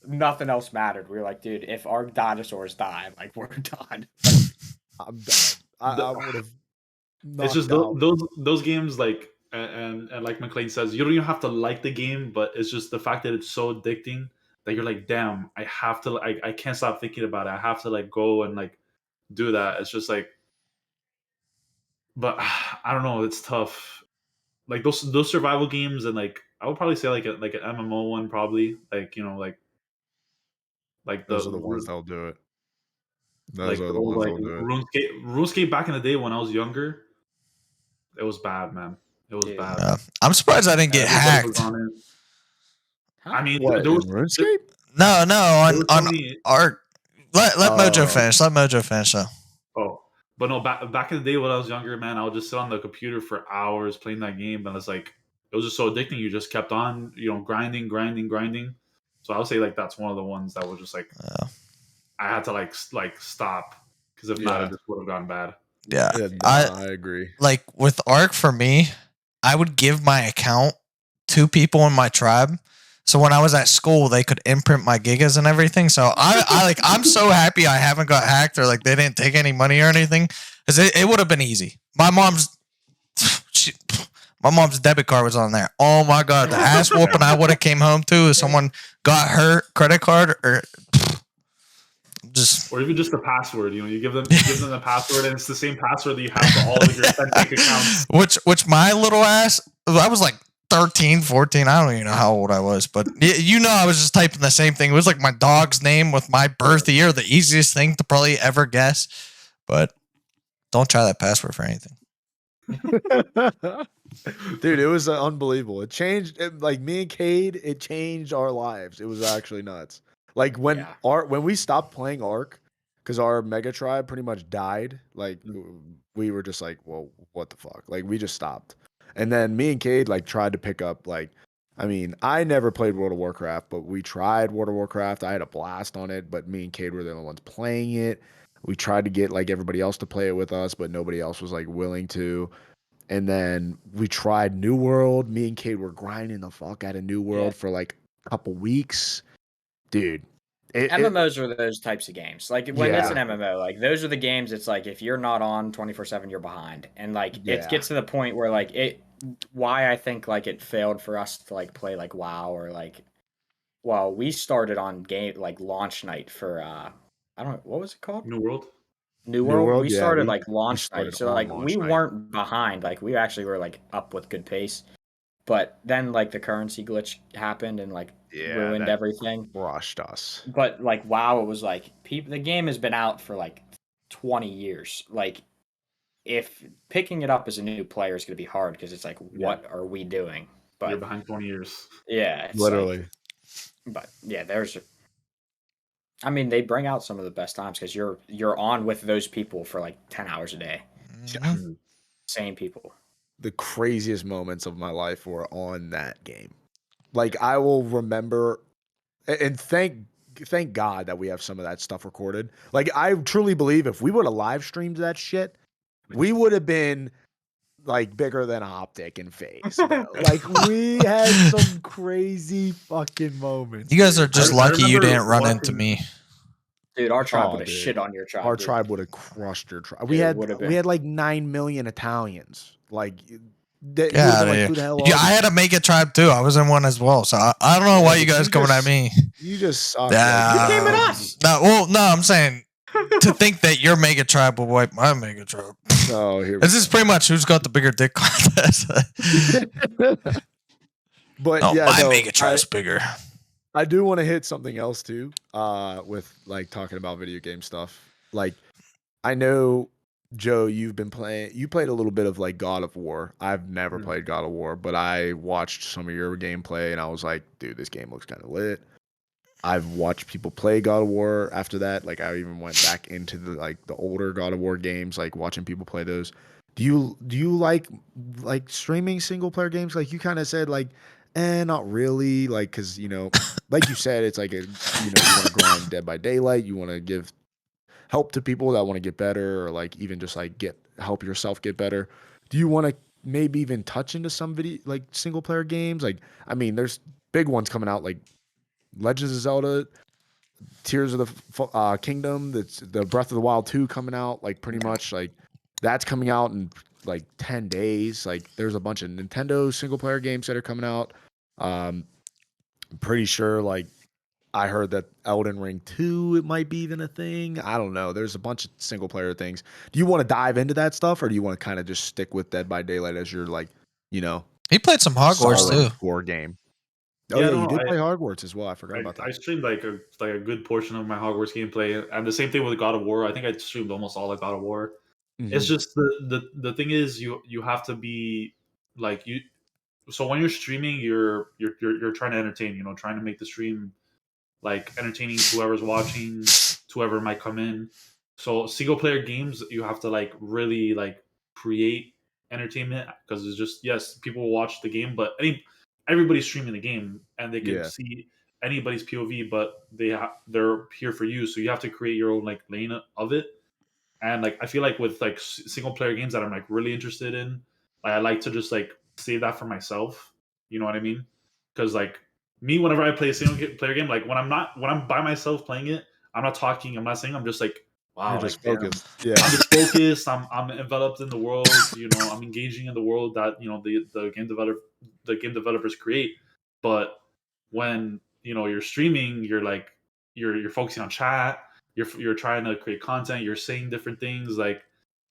Speaker 3: nothing else mattered. We were like, dude, if our dinosaurs die, like we're done.
Speaker 1: I'm done. I would have.
Speaker 4: It's just
Speaker 1: Out.
Speaker 4: those games, like, and like McLean says, you don't even have to like the game, but it's just the fact that it's so addicting that you're like, damn, I have to, I can't stop thinking about it. I have to like go and like do that. It's just like, but I don't know. It's tough. Like those survival games, and like I would probably say like an MMO one, probably, like, you know, like
Speaker 1: Those are the ones that'll do it. Those
Speaker 4: like
Speaker 1: are
Speaker 4: the
Speaker 1: the
Speaker 4: old
Speaker 1: ones
Speaker 4: like
Speaker 1: that'll do it.
Speaker 4: RuneScape back in the day when I was younger. It was bad, man. It was
Speaker 3: Dude.
Speaker 4: bad.
Speaker 2: I'm surprised I didn't get
Speaker 4: Everybody was
Speaker 2: hacked.
Speaker 4: on it. I mean,
Speaker 1: What,
Speaker 4: there was
Speaker 1: in RuneScape?
Speaker 2: No,
Speaker 4: there was so
Speaker 2: on
Speaker 4: many.
Speaker 2: Arc. Let MoeJou finish. Let MoeJou finish though.
Speaker 4: Oh, but no, back in the day when I was younger, man, I would just sit on the computer for hours playing that game, and it's like it was just so addicting. You just kept on, you know, grinding. So I would say like that's one of the ones that was just like I had to like stop, because if not,
Speaker 1: Yeah.
Speaker 4: it just would have gone bad.
Speaker 2: Yeah,
Speaker 1: I agree.
Speaker 2: like with Arc for me, I would give my account to people in my tribe. So when I was at school, they could imprint my gigas and everything. So I'm so happy I haven't got hacked, or like they didn't take any money or anything, because it would have been easy. My mom's debit card was on there. Oh my god, the ass whooping I would have came home to if someone got her credit card, or just,
Speaker 4: or even just the password. You know, you give them the password, and it's the same password that you have for all of your bank accounts.
Speaker 2: Which my little ass, I was like 13, 14. I don't even know how old I was, but you know, I was just typing the same thing. It was like my dog's name with my birth year, the easiest thing to probably ever guess. But don't try that password for anything.
Speaker 1: Dude, it was unbelievable. It changed, like me and Cade, it changed our lives. It was actually nuts. Like when we stopped playing Arc, because our mega tribe pretty much died. Like we were just like, well, what the fuck? Like we just stopped. And then me and Cade like tried to pick up, like, I mean, I never played World of Warcraft, but we tried World of Warcraft. I had a blast on it, but me and Cade were the only ones playing it. We tried to get like everybody else to play it with us, but nobody else was like willing to. And then we tried New World. Me and Cade were grinding the fuck out of New World for like a couple weeks. Dude.
Speaker 3: MMOs are those types of games. Like when it's an MMO, like those are the games. It's like if you're not on 24/7, you're behind, and like it gets to the point where like why I think like it failed for us to like play like WoW, or like, well, we started on game like launch night for I don't know, what was it called?
Speaker 4: New World.
Speaker 3: New World. We
Speaker 1: yeah,
Speaker 3: started like launch night, so like
Speaker 1: launch
Speaker 3: we
Speaker 1: night.
Speaker 3: weren't behind. Like we actually were like up with good pace. But then like the currency glitch happened and like ruined everything.
Speaker 1: Crushed us.
Speaker 3: But like WoW, it was like the game has been out for like 20 years. Like if picking it up as a new player is going to be hard, because it's like, what are we doing? But
Speaker 4: you're behind 20 years.
Speaker 3: Yeah, it's
Speaker 1: literally.
Speaker 3: Like, but yeah, I mean, they bring out some of the best times because you're on with those people for like 10 hours a day. Same people.
Speaker 1: The craziest moments of my life were on that game. Like I will remember, and thank God that we have some of that stuff recorded. Like I truly believe if we would have live streamed that shit, we would have been like bigger than Optic in FaZe. Like we had some crazy fucking moments.
Speaker 2: You guys are just lucky you didn't run into me.
Speaker 3: Dude, our tribe would have shit on your tribe.
Speaker 1: Our tribe would have crushed your tribe. We had like 9 million Italians. Like, who the hell
Speaker 2: I had a mega tribe too. I was in one as well. So I don't know why you guys coming at me.
Speaker 1: You just suck.
Speaker 3: You came at us.
Speaker 2: No, I'm saying to think that your mega tribe will wipe my mega tribe.
Speaker 1: Oh, here
Speaker 2: this is pretty much who's got the bigger dick contest.
Speaker 1: But
Speaker 2: no,
Speaker 1: yeah,
Speaker 2: my mega tribe's bigger.
Speaker 1: I do want to hit something else too, with like talking about video game stuff. Like, I know, Joe, you played a little bit of like God of War. I've never played God of War, but I watched some of your gameplay and I was like, dude, this game looks kind of lit. I've watched people play God of War after that. Like I even went back into the older God of War games, like watching people play those. Do you like streaming single player games? Like you kind of said like, not really, like, because like you said, it's like you want to grind Dead by Daylight, you want to give help to people that want to get better, or like even just like help yourself get better, do you want to maybe even touch into some video like single player games? Like, I mean, there's big ones coming out like Legends of Zelda, Tears of the Kingdom, that's the Breath of the Wild 2 coming out, like pretty much like that's coming out in like 10 days. Like there's a bunch of Nintendo single player games that are coming out. I'm pretty sure like I heard that Elden Ring 2 it might be even a thing. I don't know. There's a bunch of single player things. Do you want to dive into that stuff, or do you want to kind of just stick with Dead by Daylight as your like, you know,
Speaker 2: He played some Hogwarts
Speaker 1: solid
Speaker 2: too.
Speaker 1: core game? Oh
Speaker 4: Yeah,
Speaker 1: yeah, you
Speaker 4: no,
Speaker 1: did play Hogwarts as well. I forgot about
Speaker 4: I
Speaker 1: that.
Speaker 4: streamed like a good portion of my Hogwarts gameplay, and the same thing with God of War. I think I streamed almost all of God of War. It's
Speaker 1: Mhm.
Speaker 4: just the thing is you have to be like you. So when you're streaming, you're trying to entertain. You know, trying to make the stream like entertaining to whoever's watching, to whoever might come in. So single player games, you have to like really like create entertainment because it's just yes, people will watch the game, but everybody's streaming the game and they can
Speaker 1: Yeah.
Speaker 4: see anybody's POV, but they're here for you, so you have to create your own like lane of it. And like I feel like with like single player games that I'm like really interested in, like I like to just like save that for myself. You know what I mean? Because like me, whenever I play a single player game, like when I'm by myself playing it, I'm not talking, I'm not saying, I'm just like
Speaker 1: You're
Speaker 4: wow,
Speaker 1: just
Speaker 4: like damn,
Speaker 1: focused. Yeah.
Speaker 4: I'm just focused. I'm enveloped in the world. You know, I'm engaging in the world that the game developers create. But when you know you're streaming, you're like you're focusing on chat. You're trying to create content. You're saying different things. Like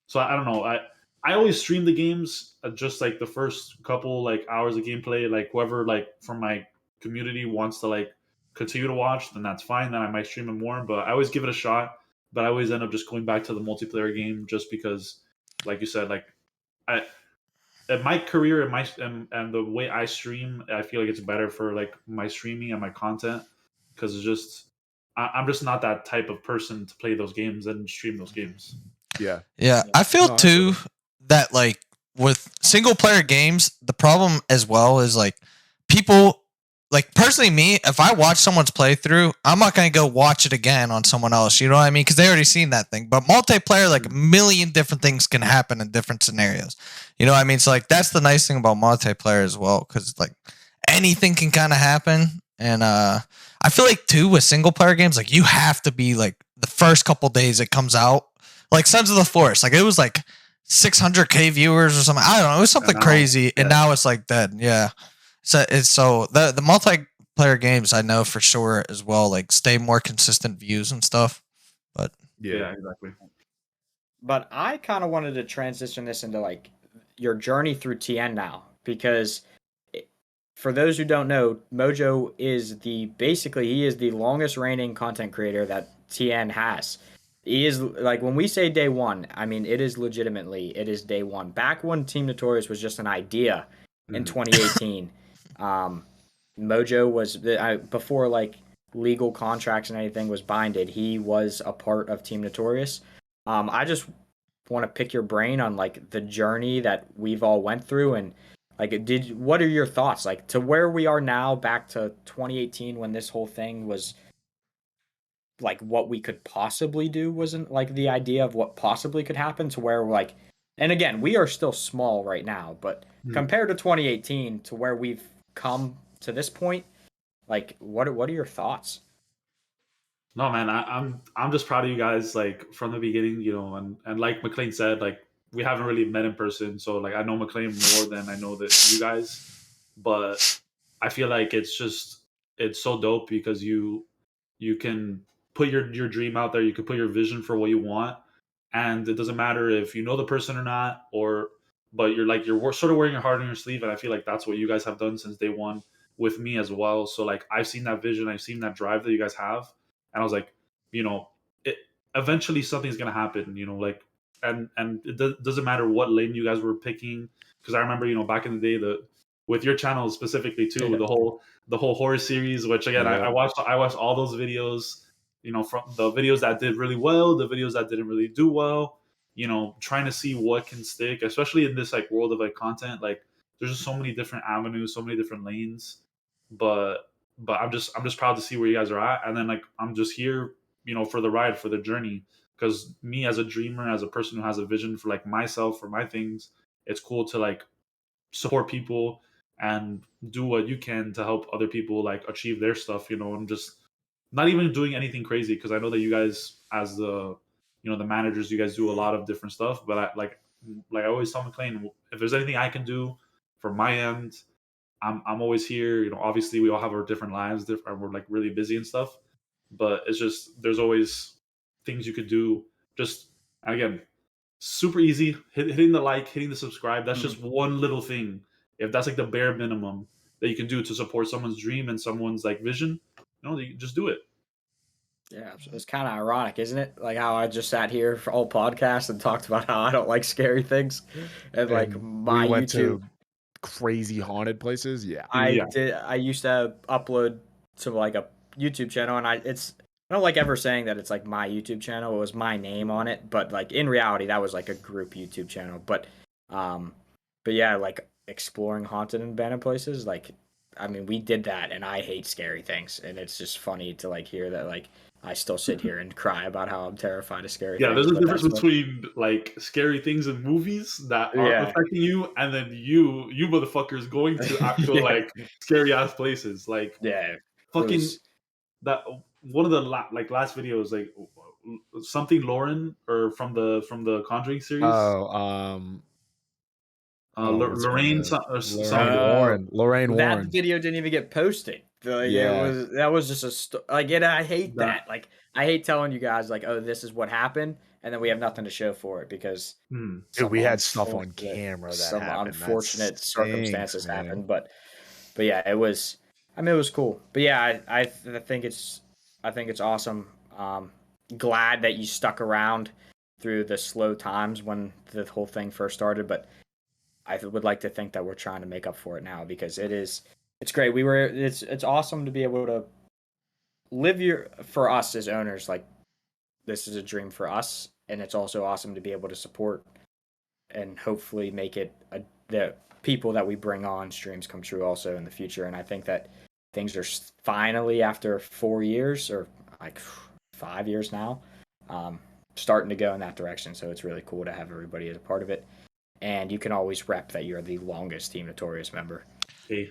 Speaker 4: so, I don't know. I always stream the games just like the first couple like hours of gameplay. Like whoever like from my community wants to like continue to watch, then that's fine. Then I might stream it more. But I always give it a shot. But I always end up just going back to the multiplayer game just because, like you said, like I at my career and and the way I stream, I feel like it's better for like my streaming and my content because it's just I'm just not that type of person to play those games and stream those games.
Speaker 1: Yeah.
Speaker 2: Yeah, I feel
Speaker 1: No, I feel
Speaker 2: too
Speaker 1: it.
Speaker 2: that like with single player games, the problem as well is like people like personally me, if I watch someone's playthrough, I'm not gonna go watch it again on someone else. You know what I mean? Because they already seen that thing. But multiplayer, like a million different things can happen in different scenarios. You know what I mean? So like that's the nice thing about multiplayer as well, because like anything can kind of happen. And I feel like too with single player games, like you have to be like the first couple days it comes out like Sons of the Forest, like it was like 600K viewers or something. I don't know. It was something crazy, and now it's like dead. Yeah. So the multiplayer games I know for sure as well. Like stay more consistent views and stuff. But
Speaker 4: Yeah, exactly.
Speaker 3: But I kind of wanted to transition this into like your journey through TN now, because for those who don't know, MoeJou is he is the longest reigning content creator that TN has. He is like when we say day one, I mean it is day one. Back when Team Notorious was just an idea in 2018, MoeJou was before like legal contracts and anything was binded. He was a part of Team Notorious. I just want to pick your brain on like the journey that we've all went through, and like what are your thoughts like to where we are now back to 2018 when this whole thing was like what we could possibly do wasn't like the idea of what possibly could happen to where like, and again we are still small right now, but compared to 2018 to where we've come to this point, like what are your thoughts?
Speaker 4: No, man, I'm just proud of you guys. Like from the beginning, you know, and like McLean said, like we haven't really met in person, so like I know McLean more than I know that you guys. But I feel like it's so dope because you can put your dream out there. You can put your vision for what you want, and it doesn't matter if you know the person or not, or but you're sort of wearing your heart on your sleeve. And I feel like that's what you guys have done since day one with me as well. So like I've seen that vision, I've seen that drive that you guys have, and I was like, you know, it eventually something's gonna happen. You know, like and doesn't matter what lane you guys were picking, because I remember back in the day with your channel specifically too, the whole horror series, which again
Speaker 1: Yeah.
Speaker 4: I watched all those videos, from the videos that did really well, the videos that didn't really do well, trying to see what can stick, especially in this like world of like content. Like there's just so many different avenues, so many different lanes. But I'm just proud to see where you guys are at, and then like I'm just here, for the ride, for the journey, because me as a dreamer, as a person who has a vision for like myself, for my things, it's cool to like support people and do what you can to help other people like achieve their stuff, and just not even doing anything crazy, because I know that you guys, as the the managers, you guys do a lot of different stuff. But I always tell McLean, if there's anything I can do from my end, I'm always here. Obviously we all have our different lives, and we're like really busy and stuff. But it's just there's always things you could do. Just, and again, super easy. Hitting the like, hitting the subscribe. That's just one little thing. If that's like the bare minimum that you can do to support someone's dream and someone's like vision, you just do it.
Speaker 3: Yeah, it's kind of ironic, isn't it? Like how I just sat here for all podcasts and talked about how I don't like scary things, and like
Speaker 1: And we
Speaker 3: my
Speaker 1: went
Speaker 3: YouTube.
Speaker 1: to crazy haunted places. Yeah.
Speaker 4: Yeah.
Speaker 3: I used to upload to like a YouTube channel, and I don't like ever saying that it's like my YouTube channel. It was my name on it, but like in reality, that was like a group YouTube channel. But yeah, like exploring haunted and abandoned places. Like, I mean, we did that, and I hate scary things, and it's just funny to like hear that like I still sit here and cry about how I'm terrified of scary
Speaker 4: Yeah,
Speaker 3: things.
Speaker 4: there's a
Speaker 3: But
Speaker 4: difference
Speaker 3: that's what,
Speaker 4: between like scary things in movies that aren't
Speaker 3: yeah,
Speaker 4: affecting you, and then you motherfuckers going to actual
Speaker 3: yeah,
Speaker 4: like scary ass places. Like
Speaker 3: yeah. It
Speaker 4: fucking
Speaker 3: was
Speaker 4: that one of the last videos, like something Lauren, or from the Conjuring series.
Speaker 1: Oh, what's her
Speaker 4: Lorraine,
Speaker 1: name?
Speaker 4: or
Speaker 1: Lorraine
Speaker 4: some.
Speaker 1: Warren. Lorraine
Speaker 3: that
Speaker 1: Warren.
Speaker 3: video didn't even get posted. Like
Speaker 1: Yeah.
Speaker 3: that was just like, and I hate
Speaker 4: That
Speaker 3: that. Like I hate telling you guys like, oh, this is what happened, and then we have nothing to show for it because
Speaker 1: Dude,
Speaker 3: some
Speaker 1: we had stuff on
Speaker 3: unfortunate
Speaker 1: camera that
Speaker 3: some
Speaker 1: happened. That
Speaker 3: unfortunate
Speaker 1: stinks,
Speaker 3: circumstances
Speaker 1: man.
Speaker 3: happened. But yeah, it was. I mean, it was cool. But yeah, I think it's awesome. Glad that you stuck around through the slow times when the whole thing first started, but I would like to think that we're trying to make up for it now because it's great. It's awesome to be able to live for us as owners. Like this is a dream for us, and it's also awesome to be able to support and hopefully make it the people that we bring on streams come true also in the future. And I think that things are finally, after 4 years or like 5 years now, starting to go in that direction. So it's really cool to have everybody as a part of it. And you can always rep that you're the longest Team Notorious member.
Speaker 4: hey,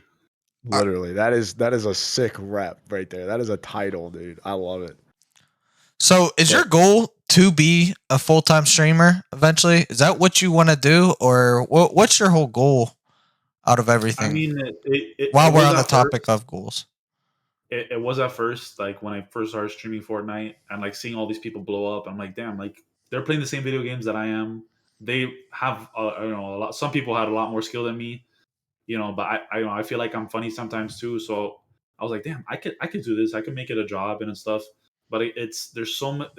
Speaker 1: Literally, that is a sick rep right there. That is a title, dude. I love it.
Speaker 2: So, is your goal to be a full-time streamer eventually? Is that what you want to do, or what's your whole goal out of everything?
Speaker 4: I mean,
Speaker 2: While
Speaker 4: it
Speaker 2: we're
Speaker 4: was
Speaker 2: on the
Speaker 4: at
Speaker 2: topic
Speaker 4: first.
Speaker 2: of goals,
Speaker 4: It was at first, like when I first started streaming Fortnite and like seeing all these people blow up. I'm like, damn, like they're playing the same video games that I am. They have, a lot. Some people had a lot more skill than me, but I feel like I'm funny sometimes too. So I was like, damn, I could do this. I could make it a job and stuff. But there's so much.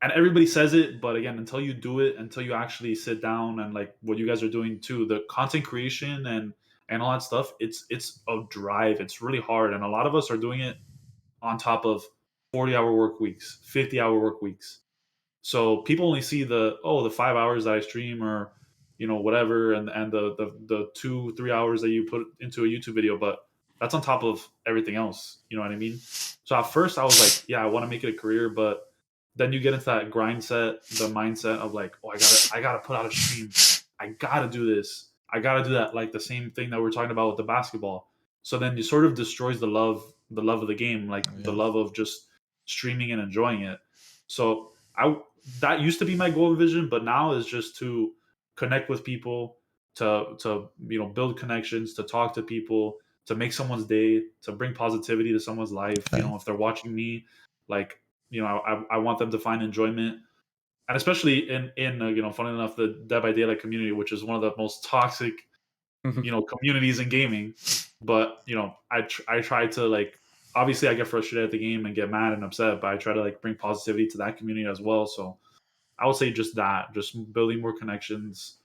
Speaker 4: And everybody says it, but again, until you do it, until you actually sit down and like what you guys are doing too, the content creation and all that stuff, it's a drive. It's really hard, and a lot of us are doing it on top of 40-hour work weeks, 50-hour work weeks. So people only see the 5 hours that I stream, or whatever, and the 2-3 hours that you put into a YouTube video, but that's on top of everything else. You know what I mean? So at first I was like, yeah, I want to make it a career, but then you get into that the mindset of like, oh, I gotta put out a stream. I gotta do this. I gotta do that. Like the same thing that we're talking about with the basketball. So then you sort of destroys the love of the game, like the love of just streaming and enjoying it. So I that used to be my goal and vision, but now is just to connect with people, to build connections, to talk to people, to make someone's day, to bring positivity to someone's life.
Speaker 2: okay.
Speaker 4: If they're watching me, like I want them to find enjoyment, and especially in funny enough, the Dead by Daylight community, which is one of the most toxic communities in gaming. But I try to like, obviously I get frustrated at the game and get mad and upset, but I try to like bring positivity to that community as well. So I would say just building more connections,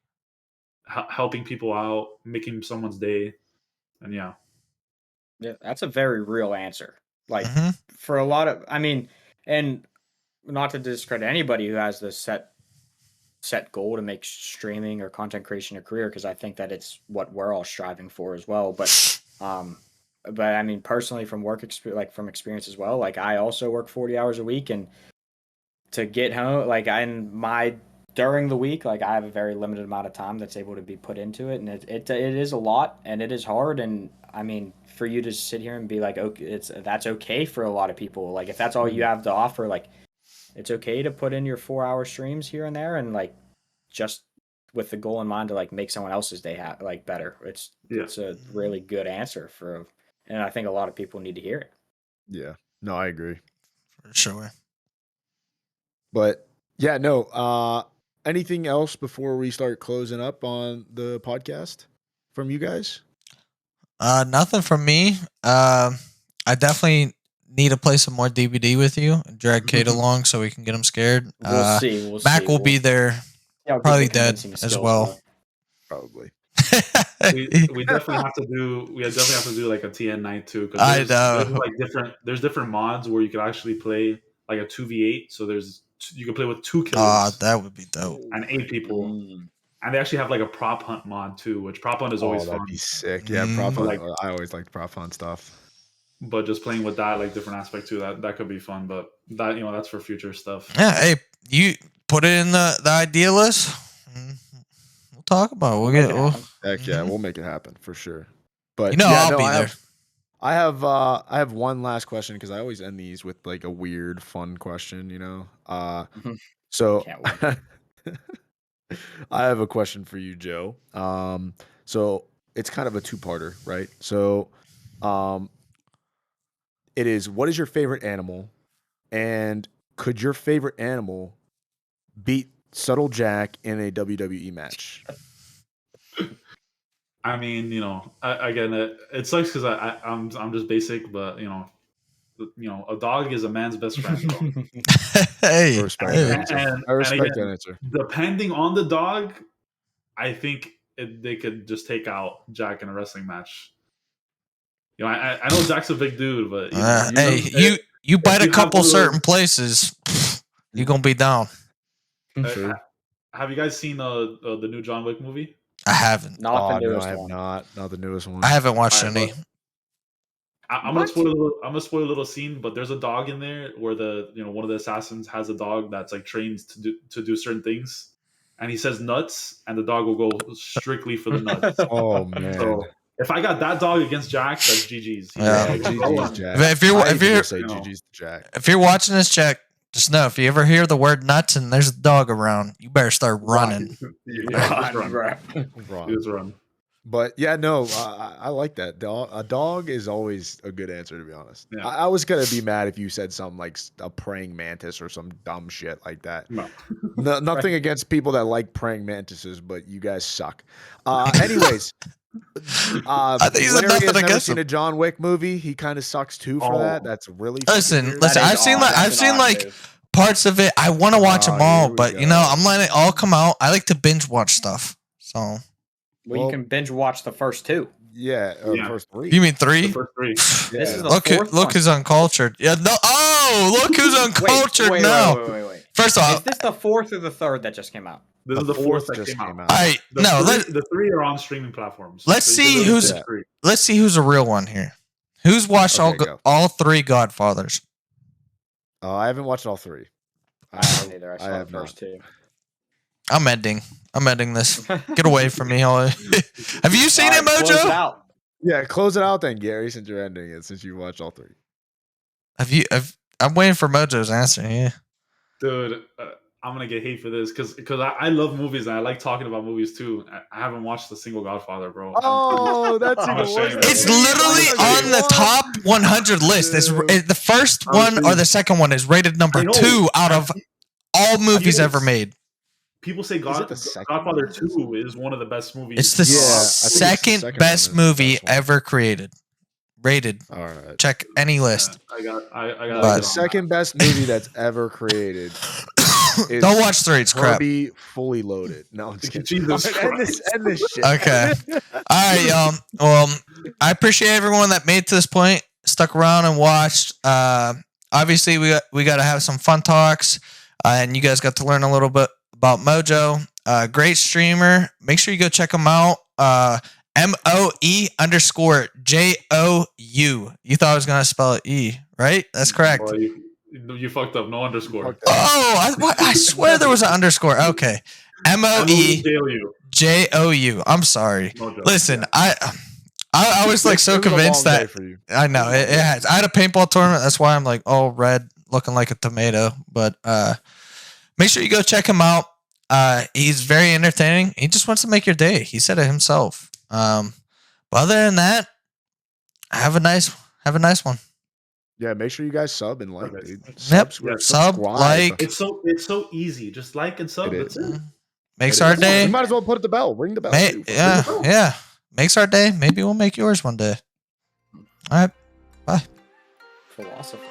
Speaker 4: helping people out, making someone's day, and yeah.
Speaker 3: Yeah, that's a very real answer. Like
Speaker 2: Mm-hmm.
Speaker 3: for a lot of, I mean, and not to discredit anybody who has the set goal to make streaming or content creation a career, because I think that it's what we're all striving for as well. But I mean, personally, from work experience, like from experience as well, like I also work 40 hours a week, and to get home, like during the week, like I have a very limited amount of time that's able to be put into it, and it is a lot, and it is hard, and I mean, for you to sit here and be like, okay, that's okay for a lot of people. Like if that's all you have to offer, like it's okay to put in your 4-hour streams here and there, and like just with the goal in mind to like make someone else's day like better. It's a really good answer and I think a lot of people need to hear it.
Speaker 1: Yeah, no, I agree
Speaker 2: for sure.
Speaker 1: But yeah, no. Anything else before we start closing up on the podcast from you guys?
Speaker 2: Nothing from me. I definitely need to play some more DBD with you. Drag Kate along so we can get him scared.
Speaker 3: We'll see.
Speaker 2: Mac will be there, probably dead as well.
Speaker 1: Probably.
Speaker 4: we definitely have to do like a TN night too.
Speaker 2: I know.
Speaker 4: There's different mods where you could actually play like a 2v8. So you can play with 2 killers.
Speaker 2: That would be dope.
Speaker 4: And 8 people. And they actually have like a prop hunt mod too, which prop hunt is always fun.
Speaker 1: That'd be sick. Yeah, prop hunt. I always liked prop hunt stuff.
Speaker 4: But just playing with that like different aspect too, that could be fun. But that that's for future stuff.
Speaker 2: Yeah, hey, you put it in the idea list. We'll talk about it.
Speaker 1: Heck yeah, we'll make it happen for sure. But
Speaker 2: I'll be there.
Speaker 1: I have one last question because I always end these with like a weird, fun question. So I have a question for you, Joe. So it's kind of a 2-parter, right? So, it is, what is your favorite animal, and could your favorite animal beat Subtle Jack in a WWE match?
Speaker 4: I mean, again, it sucks because I'm just basic, but a dog is a man's best friend.
Speaker 2: Hey,
Speaker 1: I respect that answer.
Speaker 4: Depending on the dog, I think they could just take out Jack in a wrestling match. I know Jack's a big dude, but
Speaker 2: you bite a couple certain places, you're gonna be down.
Speaker 4: Have you guys seen the new John Wick movie?
Speaker 2: I haven't.
Speaker 3: Not the newest
Speaker 1: I have
Speaker 3: one.
Speaker 1: not the newest one.
Speaker 2: I haven't watched any.
Speaker 4: I'm gonna spoil a little scene, but there's a dog in there where one of the assassins has a dog that's like trained to do certain things, and he says nuts, and the dog will go strictly for the nuts.
Speaker 1: Oh man!
Speaker 4: So if I got that dog against Jack, that's GG's.
Speaker 1: GG's Jack.
Speaker 2: If you're watching this, Jack, just know if you ever hear the word nuts and there's a dog around, you better start running.
Speaker 4: Run.
Speaker 1: But yeah, no, I like that. A dog is always a good answer, to be honest.
Speaker 4: Yeah.
Speaker 1: I was gonna be mad if you said something like a praying mantis or some dumb shit like that.
Speaker 4: No.
Speaker 1: Nothing against people that like praying mantises, but you guys suck. Anyways,
Speaker 2: I think he's
Speaker 1: Larry
Speaker 2: nothing
Speaker 1: has never
Speaker 2: against
Speaker 1: seen
Speaker 2: him.
Speaker 1: a John Wick movie. He kind of sucks too for that. That's really
Speaker 2: listen. I've seen parts of it. I want to watch them all, but I'm letting it all come out. I like to binge watch stuff. So.
Speaker 3: Well, you can binge watch the first 2.
Speaker 1: Yeah, first 3.
Speaker 2: You mean 3?
Speaker 4: The first 3.
Speaker 3: This is the
Speaker 2: look who's uncultured. Yeah, no. Oh, look who's uncultured now.
Speaker 3: Wait.
Speaker 2: First off,
Speaker 3: is this the 4th or the 3rd that just came out?
Speaker 4: This is the 4th that came out.
Speaker 2: The
Speaker 4: 3 are on streaming platforms.
Speaker 2: Let's see who's a real one here. Who's watched all 3 Godfathers?
Speaker 1: I haven't watched all 3.
Speaker 3: I haven't either. I saw the first 2.
Speaker 2: I'm ending this. Get away from me. Have you seen it, MoeJou?
Speaker 1: Yeah, close it out then, Gary, since you're ending it, since you watched all 3.
Speaker 2: I'm waiting for MoeJou's answer. Yeah.
Speaker 4: Dude, I'm going to get hate for this because I love movies and I like talking about movies too. I haven't watched a single Godfather, bro.
Speaker 1: Oh, that's even worse.
Speaker 2: It's literally on the top 100 list. It's the first one or the second one is rated number 2 out of all movies ever made.
Speaker 4: People say Godfather 2 is one of the best movies.
Speaker 2: It's the second best movie ever created. Rated.
Speaker 1: All right.
Speaker 2: Check any list.
Speaker 4: I got
Speaker 1: the second best movie that's ever created.
Speaker 2: Don't watch 3. It's crap.
Speaker 1: Be fully loaded. No, I'm just kidding.
Speaker 4: Jesus
Speaker 1: end this shit.
Speaker 2: Okay. All right. Well, I appreciate everyone that made it to this point, stuck around and watched. Obviously, we got to have some fun talks, and you guys got to learn a little bit about MoeJou. Great streamer. Make sure you go check him out. MoE_JOU. You thought I was gonna spell it E, right? That's correct.
Speaker 4: You fucked up. No underscore.
Speaker 1: Fucked up.
Speaker 2: Oh, I swear there was an underscore. Okay. MoeJou. I'm sorry.
Speaker 4: MoeJou,
Speaker 2: Listen,
Speaker 4: yeah.
Speaker 2: I was like so
Speaker 1: It was a
Speaker 2: convinced
Speaker 1: long day
Speaker 2: that
Speaker 1: for you.
Speaker 2: I know it has. I had a paintball tournament. That's why I'm like all red, looking like a tomato. But make sure you go check him out. He's very entertaining. He just wants to make your day. He said it himself. But other than that, have a nice one.
Speaker 1: Yeah, make sure you guys sub and like,
Speaker 4: Okay.
Speaker 1: dude.
Speaker 2: Yep.
Speaker 1: Subscribe.
Speaker 2: Sub, like.
Speaker 4: It's so easy. Just like and sub.
Speaker 1: It
Speaker 4: That's
Speaker 1: is.
Speaker 4: it.
Speaker 2: Makes
Speaker 1: It
Speaker 2: our
Speaker 1: is.
Speaker 2: day.
Speaker 1: You might as well put the bell. Ring the bell. Too.
Speaker 2: Yeah. Makes our day. Maybe we'll make yours one day. All right. Bye.
Speaker 3: Philosophy.